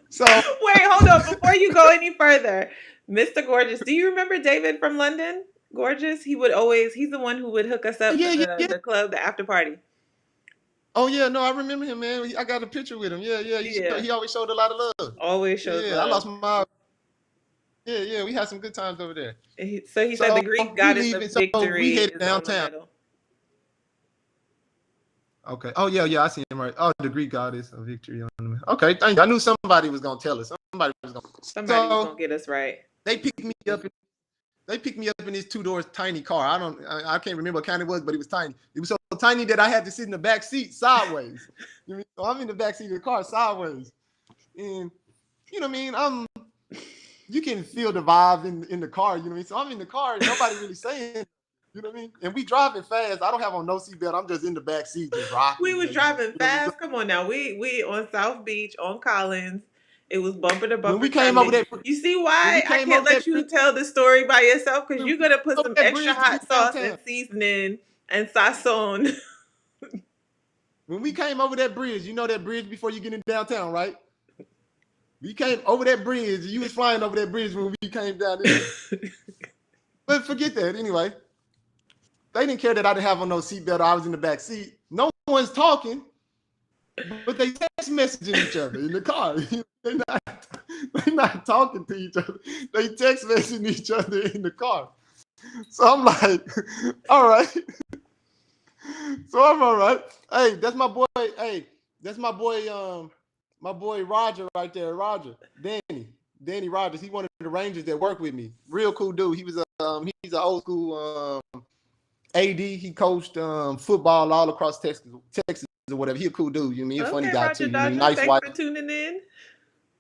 So Wait, hold on. Before you go any further, Mr. Gorgeous, do you remember David from London? Gorgeous. He's the one who would hook us up for yeah. the club, the after party. Oh yeah, no, I remember him, man. I got a picture with him. Yeah. Yeah. He always showed a lot of love. Always shows Yeah, I love. lost my. Yeah. We had some good times over there. So he said the So Greek we goddess leaving. of So we victory headed is on the downtown. middle. Okay. Oh yeah. I see him right. Oh, the Greek goddess of victory on him. Okay, thank you. I knew somebody was gonna tell us. Somebody was gonna. Somebody was gonna So get us right. they picked me up. They picked me up in this two doors tiny car. I can't remember what kind it was, but it was tiny. It was so tiny that I had to sit in the back seat sideways. You know, so I'm in the back seat of the car sideways, and you know what I mean. You can feel the vibe in the car. You know what I mean. So I'm in the car and nobody really saying. You know what I mean? And we driving fast. I don't have on no seatbelt. I'm just in the back seat, just We rocking. was You driving know what I mean? fast. Come on now. We on South Beach on Collins. It was bumper to When bumper we came over traffic. that, You see when we why I came can't over let that you bridge, tell the story by yourself? Because when we you're gonna put over some that extra bridge to hot get sauce downtown, and seasoning and sazon. when we came over that bridge, you know that bridge before you get in downtown, right? We came over that bridge. You was flying over that bridge when we came down there. But forget that. Anyway, they didn't care that I didn't have on no seatbelt. I was in the back seat. No one's talking, but they text messaging each other in the car. They're not talking to each other. They text messaging each other in the car. So I'm like, all right. So I'm all right. Hey, that's my boy. Hey, that's my boy Roger right there. Roger, Danny Rogers. He one of the Rangers that work with me. Real cool dude. He's an old school AD. He coached football all across Texas or whatever. He a cool dude. You know what I mean? He a funny Okay, guy too. Roger You know what I mean? Dodger. Nice Thanks white. for tuning in.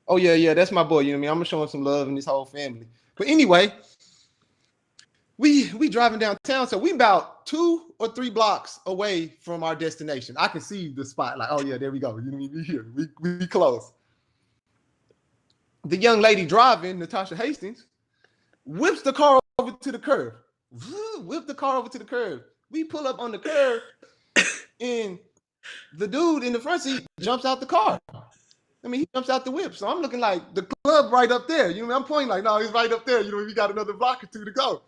Oh yeah. That's my boy. You know what I mean? I'm gonna show him some love and his whole family. But anyway, we driving downtown, so we about 2 or 3 blocks away from our destination. I can see the spot, like, oh yeah, there we go. You know, we here, we close. The young lady driving, Natasha Hastings, whips the car over to the curb. Whip the car over to the curb. We pull up on the curb, and the dude in the front seat jumps out the car. I mean, he jumps out the whip. So I'm looking like the club right up there. You know, I'm pointing like, no, he's right up there. You know, we got another block or two to go.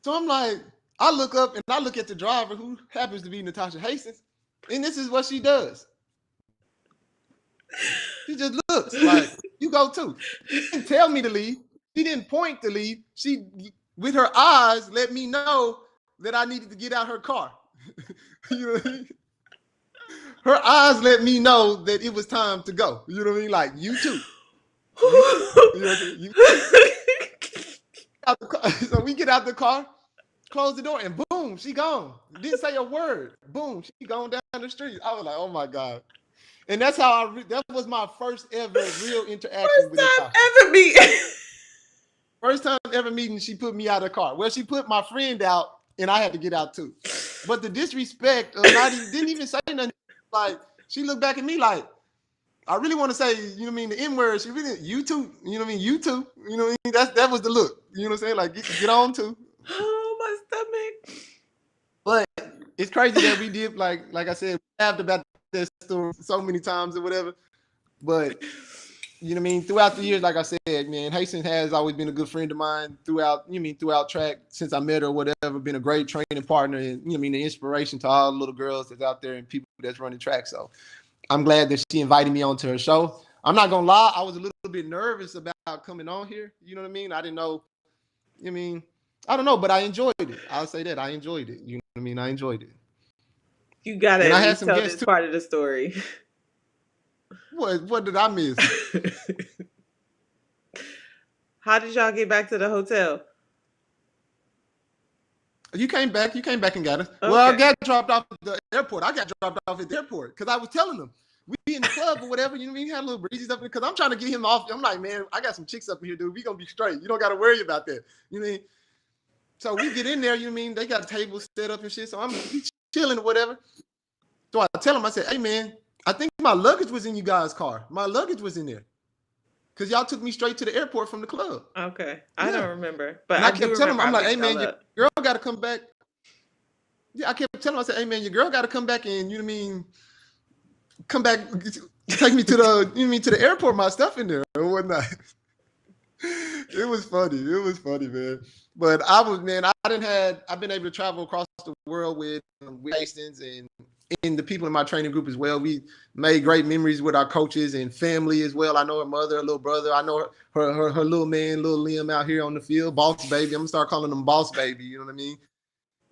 So I'm like, I look up and I look at the driver who happens to be Natasha Hastings, and this is what she does. She just looks like, you go too. She didn't tell me to leave. She didn't point to leave. She, with her eyes, let me know that I needed to get out her car. You know what I mean? Her eyes let me know that it was time to go. You know what I mean? Like, you too. You too. You know what I'm saying? You out the car. So we get out the car, close the door, and boom, she gone. Didn't say a word. Boom, she gone down the street. I was like, oh my God. And that's how that was my first ever real interaction First with time Natasha. ever meeting. First time ever meeting, she put me out of the car. Well, she put my friend out, and I had to get out too. But the disrespect of didn't even say nothing. Like, she looked back at me like, I really want to say, you know what I mean, the N word. She really, you too, you know what I mean, you too, you know what I mean. That was the look, you know what I'm saying. Like, get on too. Oh, my stomach. But it's crazy that we did, like I said, we laughed about that story so many times or whatever. But you know what I mean, throughout the years, like I said, man, Hastings has always been a good friend of mine throughout track since I met her, whatever, been a great training partner and, you know what I mean, the inspiration to all the little girls that's out there and people that's running track. So I'm glad that she invited me onto her show. I'm not going to lie, I was a little bit nervous about coming on here. You know what I mean? I didn't know, I mean, I don't know, but I enjoyed it. I'll say that. I enjoyed it. You know what I mean? I enjoyed it. You gotta And at I had least some tell guests this too. part of the story. What did I miss? How did y'all get back to the hotel? You came back and got us. Well, I Okay. got dropped off at the airport. I got dropped off at the airport because I was telling them we be in the club or whatever. You know what I mean? Had a little breezy stuff because I'm trying to get him off. I'm like, man, I got some chicks up here, dude. We gonna be straight. You don't got to worry about that. You know what I mean? So we get in there. You know what I mean? They got tables set up and shit. So I'm chilling or whatever. So I tell him, I said, hey man, I think my luggage was in you guys' car. My luggage was in there because y'all took me straight to the airport from the club. Okay. I Yeah. don't remember, but And I I do kept telling him, remember I'm I like, hey picked man, y'all your up. girl got to come back. Yeah, I kept telling him, I said, hey man, your girl got to come back and, you know what I mean, come back, take me to the, you know what I mean, to the airport, my stuff in there or whatnot. It was funny. It was funny, man. But I've been able to travel across the world with Hastings and the people in my training group as well. We made great memories with our coaches and family as well. I know her mother, her little brother. I know her little man, little Liam out here on the field, boss baby. I'm gonna start calling him boss baby. You know what I mean?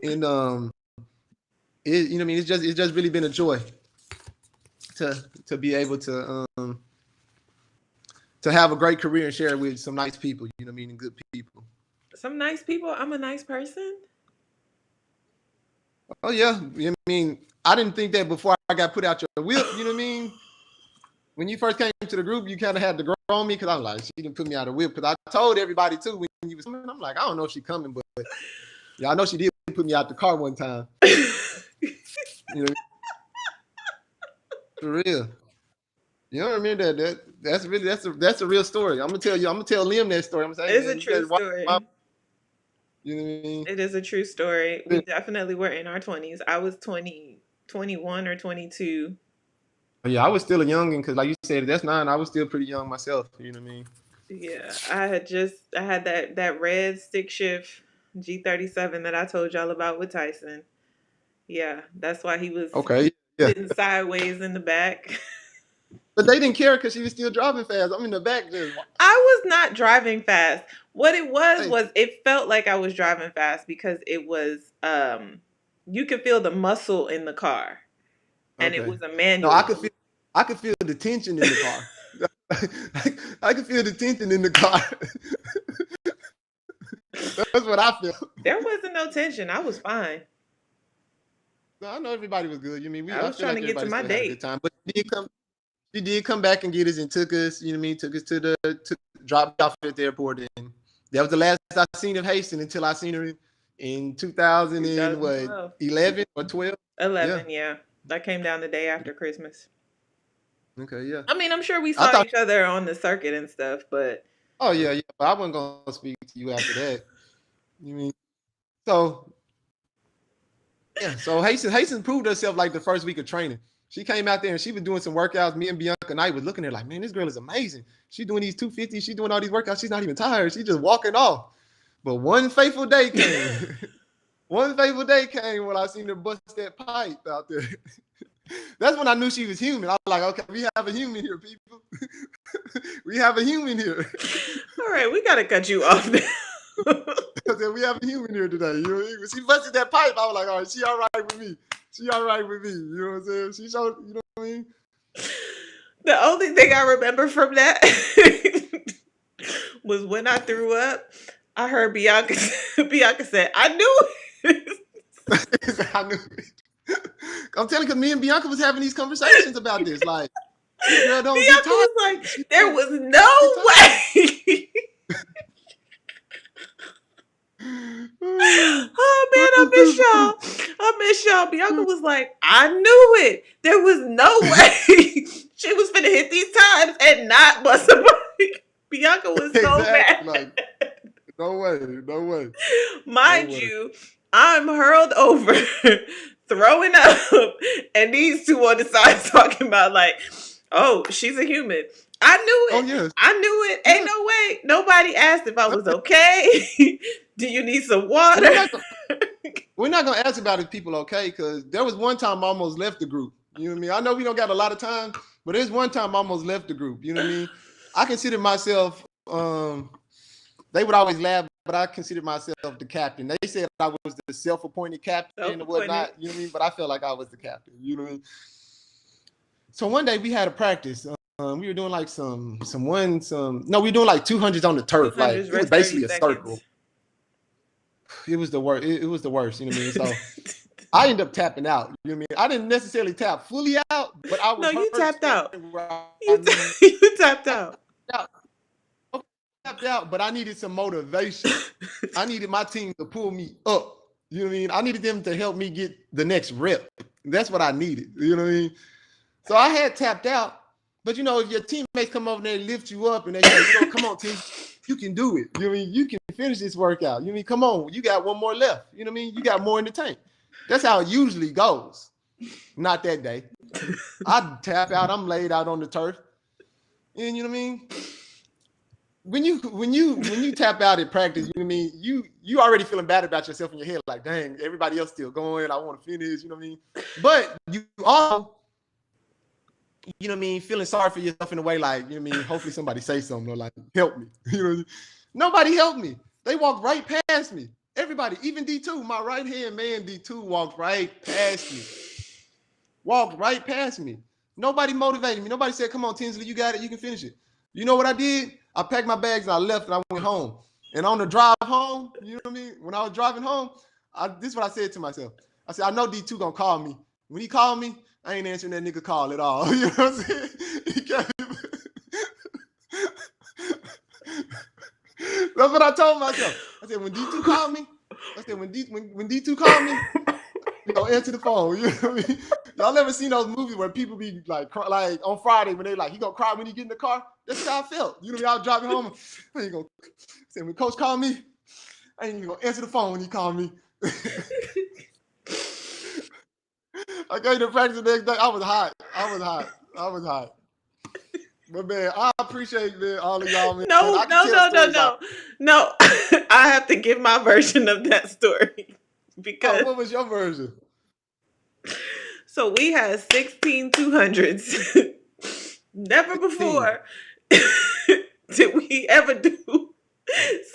And you know what I mean. It's just really been a joy to be able to have a great career and share it with some nice people. You know what I mean? And good people. Some nice people. I'm a nice person. Oh yeah, I mean, I didn't think that before I got put out your whip. You know what I mean? When you first came to the group, you kind of had to grow on me because I was like, she didn't put me out of whip. Because I told everybody too when you was coming, I'm like, I don't know if she's coming, but yeah, I know she did put me out the car one time. You know, for real. You know what I mean? That's a real story. I'm gonna tell you. I'm gonna tell Liam that story. I'm gonna say, hey, It's a man, you true guys watch my. story. You know what I mean? It is a true story. We definitely were in our 20s. I was 20, 21 or 22. Yeah, I was still a youngin' because, like you said, that's 9. I was still pretty young myself. You know what I mean? Yeah, I had that red stick shift G37 that I told y'all about with Tyson. Yeah, that's why he was Okay. Yeah. sitting sideways in the back. But they didn't care because she was still driving fast. I'm in the back just. I was not driving fast. What it Hey, was it felt like I was driving fast because it was you could feel the muscle in the car and it okay. was a No, manual. I could feel the tension in the car. I could feel the tension in the car. That's what I feel. There wasn't no tension. I was fine. No, I know everybody was good. You mean I I was feel trying like to get to everybody my still had a good date. time. But she did come back and get us and took us, you know what I mean, took us to dropped off at the airport. And that was the last I seen of Hastings until I seen her in 2012. 11 or 12. Yeah. 11, yeah. That came down the day after Christmas. Okay, yeah. I mean, I'm sure we I saw thought, each other on the circuit and stuff, but oh yeah, yeah. But I wasn't gonna speak to you after that. You mean so yeah, so Hastings proved herself like the first week of training. She came out there and she was doing some workouts. Me and Bianca and I was looking at her like, man, this girl is amazing. She's doing these 250s. She's doing all these workouts. She's not even tired. She's just walking off. But one fateful day came. One fateful day came when I seen her bust that pipe out there. That's when I knew she was human. I was like, okay, we have a human here, people. We have a human here. All right, we gotta cut you off now. I said, we have a human here today. You know, when she busted that pipe, I was like, all right, she all right with me. She all right with me. You know what I'm saying? She showed, you know what I mean? The only thing I remember from that was when I threw up. I heard Bianca. Bianca said, "I knew it." I knew it. I'm telling you, because me and Bianca was having these conversations about this. Like, this girl don't get Bianca tired. was like, She "There don't was no get tired. way." Oh man, I miss y'all. I miss y'all. Bianca was like, "I knew it. There was no way she was finna hit these times and not bust a break." Bianca was so Exactly. mad. Like, no way, no way, no Mind way. you, I'm hurled over, throwing up, and these two on the side talking about like, "Oh, she's a human." I knew Oh it. yes, I knew it. Ain't yeah. no way. Nobody asked if I was okay. Do you need some water? We're not gonna, we're not gonna ask about if people okay, because there was one time I almost left the group. You know what I mean? I know we don't got a lot of time, but there's one time I almost left the group. You know what I mean? I consider myself. They would always laugh, but I considered myself the captain. They said I was the self-appointed captain or Self-appointed. whatnot. You know what I mean? But I felt like I was the captain. You know what I mean? So one day we had a practice. We were doing like we were doing like 200s on the turf. Like 200s, it was rest 30 basically a circle. seconds. It was the worst. It was the worst. You know what I mean? So I ended up tapping out. You know what I mean? I didn't necessarily tap fully out, but I No, was you hurt to tapped the out. point where I You, knew you tapped I out. tapped out. Tapped out, but I needed some motivation. I needed my team to pull me up. You know what I mean? I needed them to help me get the next rep. That's what I needed. You know what I mean? So I had tapped out. But you know, if your teammates come over there and lift you up and they say, come on, team, you can do it. You know what I mean? You can finish this workout. You know what I mean? Come on, you got one more left. You know what I mean? You got more in the tank. That's how it usually goes. Not that day. I tap out, I'm laid out on the turf. And you know what I mean? When you tap out at practice, you know what I mean, you already feeling bad about yourself in your head, like, dang, everybody else still going, I want to finish, you know what I mean? But you all, you know what I mean, feeling sorry for yourself in a way, like, you know what I mean, hopefully somebody say something or like, help me. You know what I mean? Nobody helped me. They walked right past me. Everybody, even D2, my right hand man, D2 walked right past me. Walked right past me. Nobody motivated me. Nobody said, come on, Tinsley, you got it. You can finish it. You know what I did? I packed my bags and I left and I went home. And on the drive home, you know what I mean? When I was driving home, this is what I said to myself. I said, I know D2 going to call me. When he called me, I ain't answering that nigga call at all. You know what I'm saying? That's what I told myself. I said, when D2 called me, when D2 called me, answer the phone. You know what I mean? Y'all ever seen those movies where people be like on Friday when they like, he gonna cry when he get in the car? That's how I felt. You know what I mean? I was driving home. I ain't gonna say, when coach called me, I ain't even gonna answer the phone when he called me. I came to practice the next day. I was hot. But man, I appreciate, man, all of y'all, man. No, I can no, tell no, no, stories out. no. No, I have to give my version of that story Oh, because what was your version? so we had 16 200s. Never 16. before did we ever do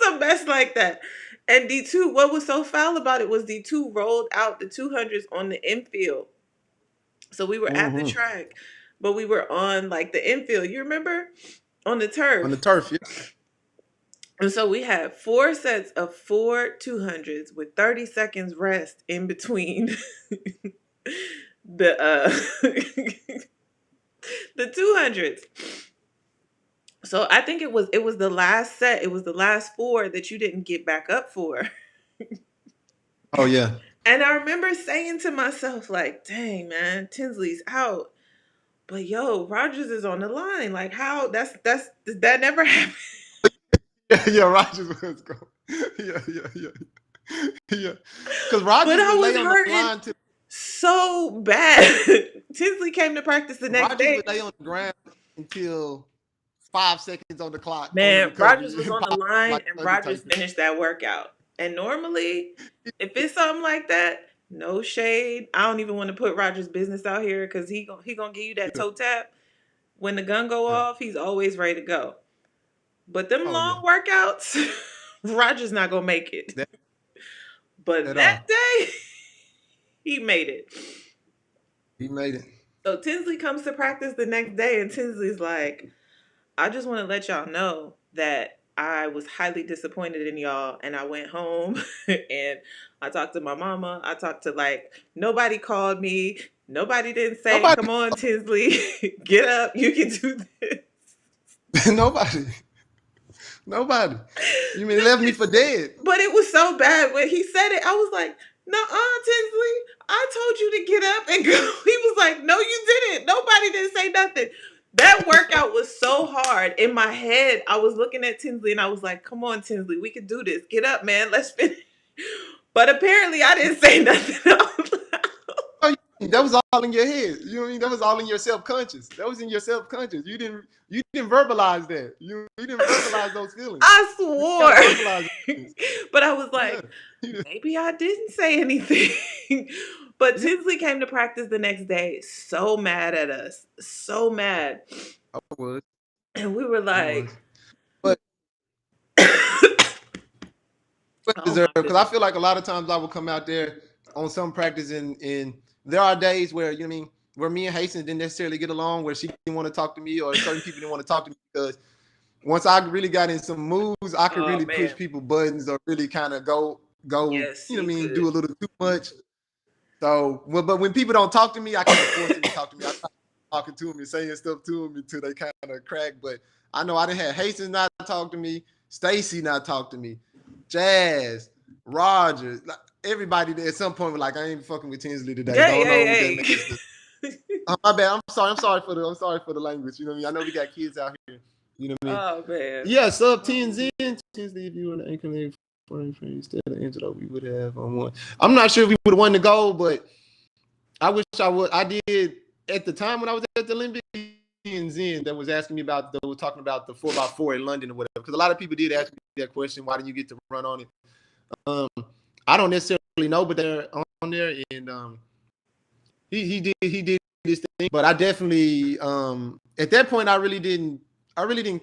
some mess like that. And D2, what was so foul about it was D2 rolled out the 200s on the infield. So we were at the Mm-hmm. track, but we were on like the infield. You remember? On the On the turf. turf, yeah. And so we had four sets of four 200s with 30 seconds rest in between the the 200s. So I think it was the last set. It was the last four that you didn't get back up for. Oh yeah. And I remember saying to myself, like, dang man, Tinsley's out. But yo, Rogers is on the line. Like how that never happened. Yeah, Rogers was going. Yeah. Because But Rogers I would was lay on the hurting line to so bad. Tinsley came to practice the next Rogers day. would lay on the ground until 5 seconds on the clock on the Man, recovery. Rogers was on the line Like and Rogers Undertaker. finished that workout. And normally, if it's something like that, no shade. I don't even want to put Rogers' business out here because he gonna give you that Yeah. toe tap. When the gun go Yeah. off, he's always ready to go. But them Oh yeah. long workouts, Rogers not gonna make it. That, But at that all. day, he made it. He made it. So Tinsley comes to practice the next day, and Tinsley's like, I just want to let y'all know that I was highly disappointed in y'all, and I went home and I talked to my mama. I talked to nobody called me. Nobody didn't say, Nobody. "Come on, Tinsley, get up, you can do this." Nobody. Nobody. You mean left me for dead? But it was so bad when he said it. I was like, "Nuh-uh, Tinsley. I told you to get up and go." He was like, "No, you didn't. Nobody didn't say nothing." That workout was so hard. In my head, I was looking at Tinsley and I was like, "Come on, Tinsley, we can do this. Get up, man. Let's finish." But apparently, I didn't say nothing out loud. That was all in your head. You know what I mean? That was all in your self-conscious. That was in your self-conscious. You didn't verbalize that. You didn't verbalize those feelings. I You gotta swore. verbalize those But I was feelings. like, Yeah. maybe I didn't say anything. But Yeah, Tinsley came to practice the next day so mad at us. So mad. I was. And we were I was. like, But oh deserve my because I goodness. feel like a lot of times I will come out there on some practice and there are days where you know what I mean where me and Hastings didn't necessarily get along, where she didn't want to talk to me or certain people didn't want to talk to me because once I really got in some moves, I could Oh really push man. people buttons or really kind of go Yes, you know you what I mean could. do a little too much. So well, but when people don't talk to me, I kind of force them to talk to me. I try talking to them and saying stuff to them until they kind of crack. But I know I didn't have Hastings not talk to me, Stacy not talk to me, Jazz, Rogers, like, everybody at some point was like, I ain't fucking with Tinsley today. Hey, Going on with hey, that hey. mess. My bad. I'm sorry for the language. You know what I mean? I know we got kids out here. You know what I mean? Oh man. Yeah, sub 10s in. Tinsley, if you were the anchor name for instead of Angelo, we would have on one. I'm not sure if we would have won the goal, but I wish I would. I did at the time when I was at the Olympics. Zen that was asking me about the, was talking about the 4x4 in London or whatever. Because a lot of people did ask me that question. Why didn't you get to run on it? Um, I don't necessarily know, but they're on there, and he did this thing. But I definitely at that point I really didn't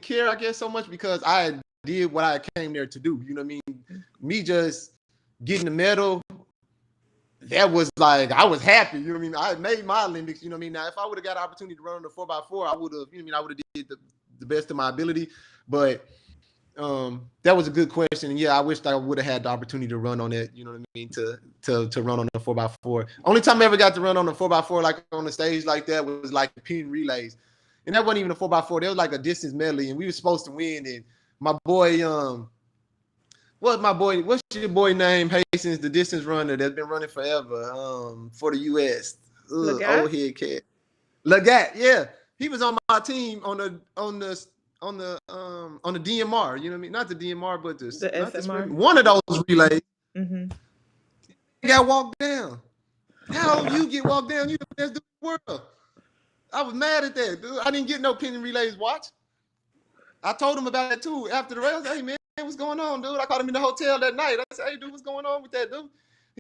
care, I guess, so much because I did what I came there to do. You know what I mean? Me just getting the medal, that was like I was happy. You know what I mean? I made my Olympics. You know what I mean? Now, if I would have got an opportunity to run on the 4x4, I would have. You know what I mean? I would have did the best of my ability. But that was a good question, and yeah, I wished I would have had the opportunity to run on it. You know what I mean? To run on the 4x4. Only time I ever got to run on the 4x4 like on the stage like that was like pin relays, and that wasn't even a 4x4. That was like a distance medley, and we were supposed to win. And my boy, what's your boy name? Hastings, the distance runner that's been running forever for the US. Legat? Old head cat. Legat, yeah. He was on my team on the DMR, you know what I mean? Not the DMR, but The not the sprint. SMR? One of those relays Mm-hmm. got walked down. How you get walked down? You the best dude in the world. I was mad at that, dude. I didn't get no pin relays watch. I told him about that too after the race. Hey man, what's going on, dude? I caught him in the hotel that night. I said, hey dude, what's going on with that, dude?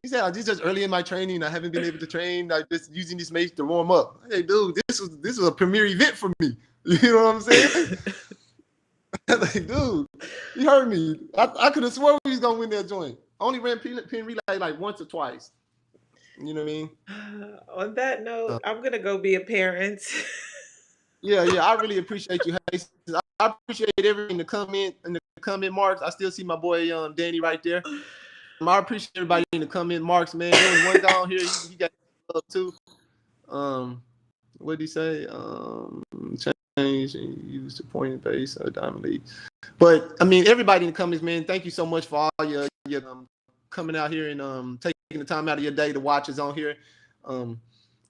He said, this is just early in my training. I haven't been able to train. I just using this mace to warm up. Hey dude, this was a premier event for me. You know what I'm saying? Like, dude, you heard me. I could have sworn he was gonna win that joint. Only ran pin relay like once or twice. You know what I mean? On that Uh, note, I'm gonna go be a parent. yeah. I really appreciate you, Hastings. I appreciate everything in the comment marks. I still see my boy Danny right there. I appreciate everybody in the comment marks, man. There was one down here. He got love too. What did he say? Change and use the point base of Diamond League. But I mean, everybody in the comments, man. Thank you so much for all your coming out here and taking the time out of your day to watch us on here.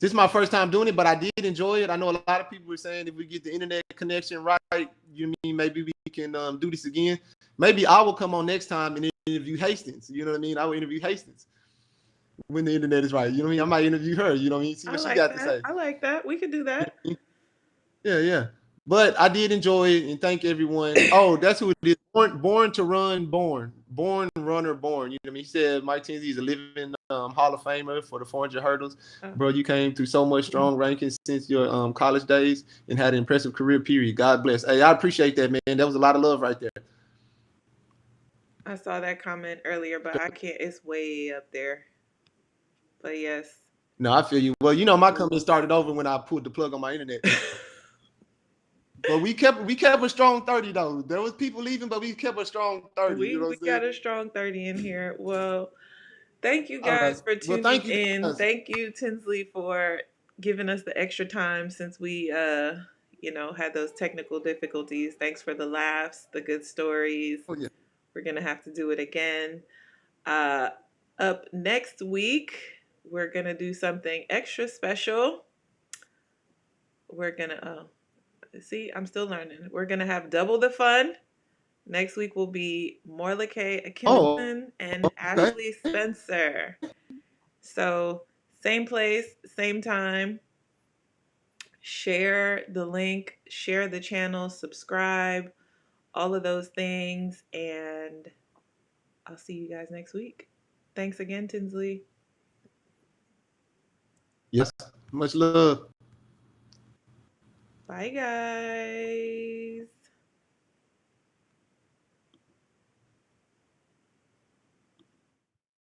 This is my first time doing it, but I did enjoy it. I know a lot of people were saying if we get the internet connection right, you mean maybe we can do this again. Maybe I will come on next time and interview Hastings. You know what I mean? I will interview Hastings when the internet is right. You know what I mean? I might interview her. You know what I mean? See I what she like got to that. say. I like that. We could do that. Yeah, yeah. But I did enjoy it and thank everyone. Oh, that's who it is. Born to run, born runner, born. You know what I mean? He said Mike Tinsley is a living Hall of Famer for the 400 hurdles. Oh, Bro, you came through so much strong rankings since your college days and had an impressive career. Period. God bless. Hey, I appreciate that, man. That was a lot of love right there. I saw that comment earlier, but I can't. It's way up there. But yes. No, I feel you. Well, my company started over when I pulled the plug on my internet. But we kept a strong 30 though. There was people leaving, but we kept a strong 30. You know We what I'm saying? got a strong 30 in here. Well, thank you All right. guys for Well, tuning thank you in. guys. Thank you, Tinsley, for giving us the extra time since we had those technical difficulties. Thanks for the laughs, the good stories. Oh yeah. We're gonna have to do it again. Uh Up next week, we're gonna do something extra special. We're gonna see, I'm still learning. We're gonna have double the fun. Next week will be Morlake Oh, Akimson and okay. Ashley Spencer. So, same place, same time. Share the link, share the channel, subscribe, all of those things. And I'll see you guys next week. Thanks again, Tinsley. Yes. Much love. Bye, guys.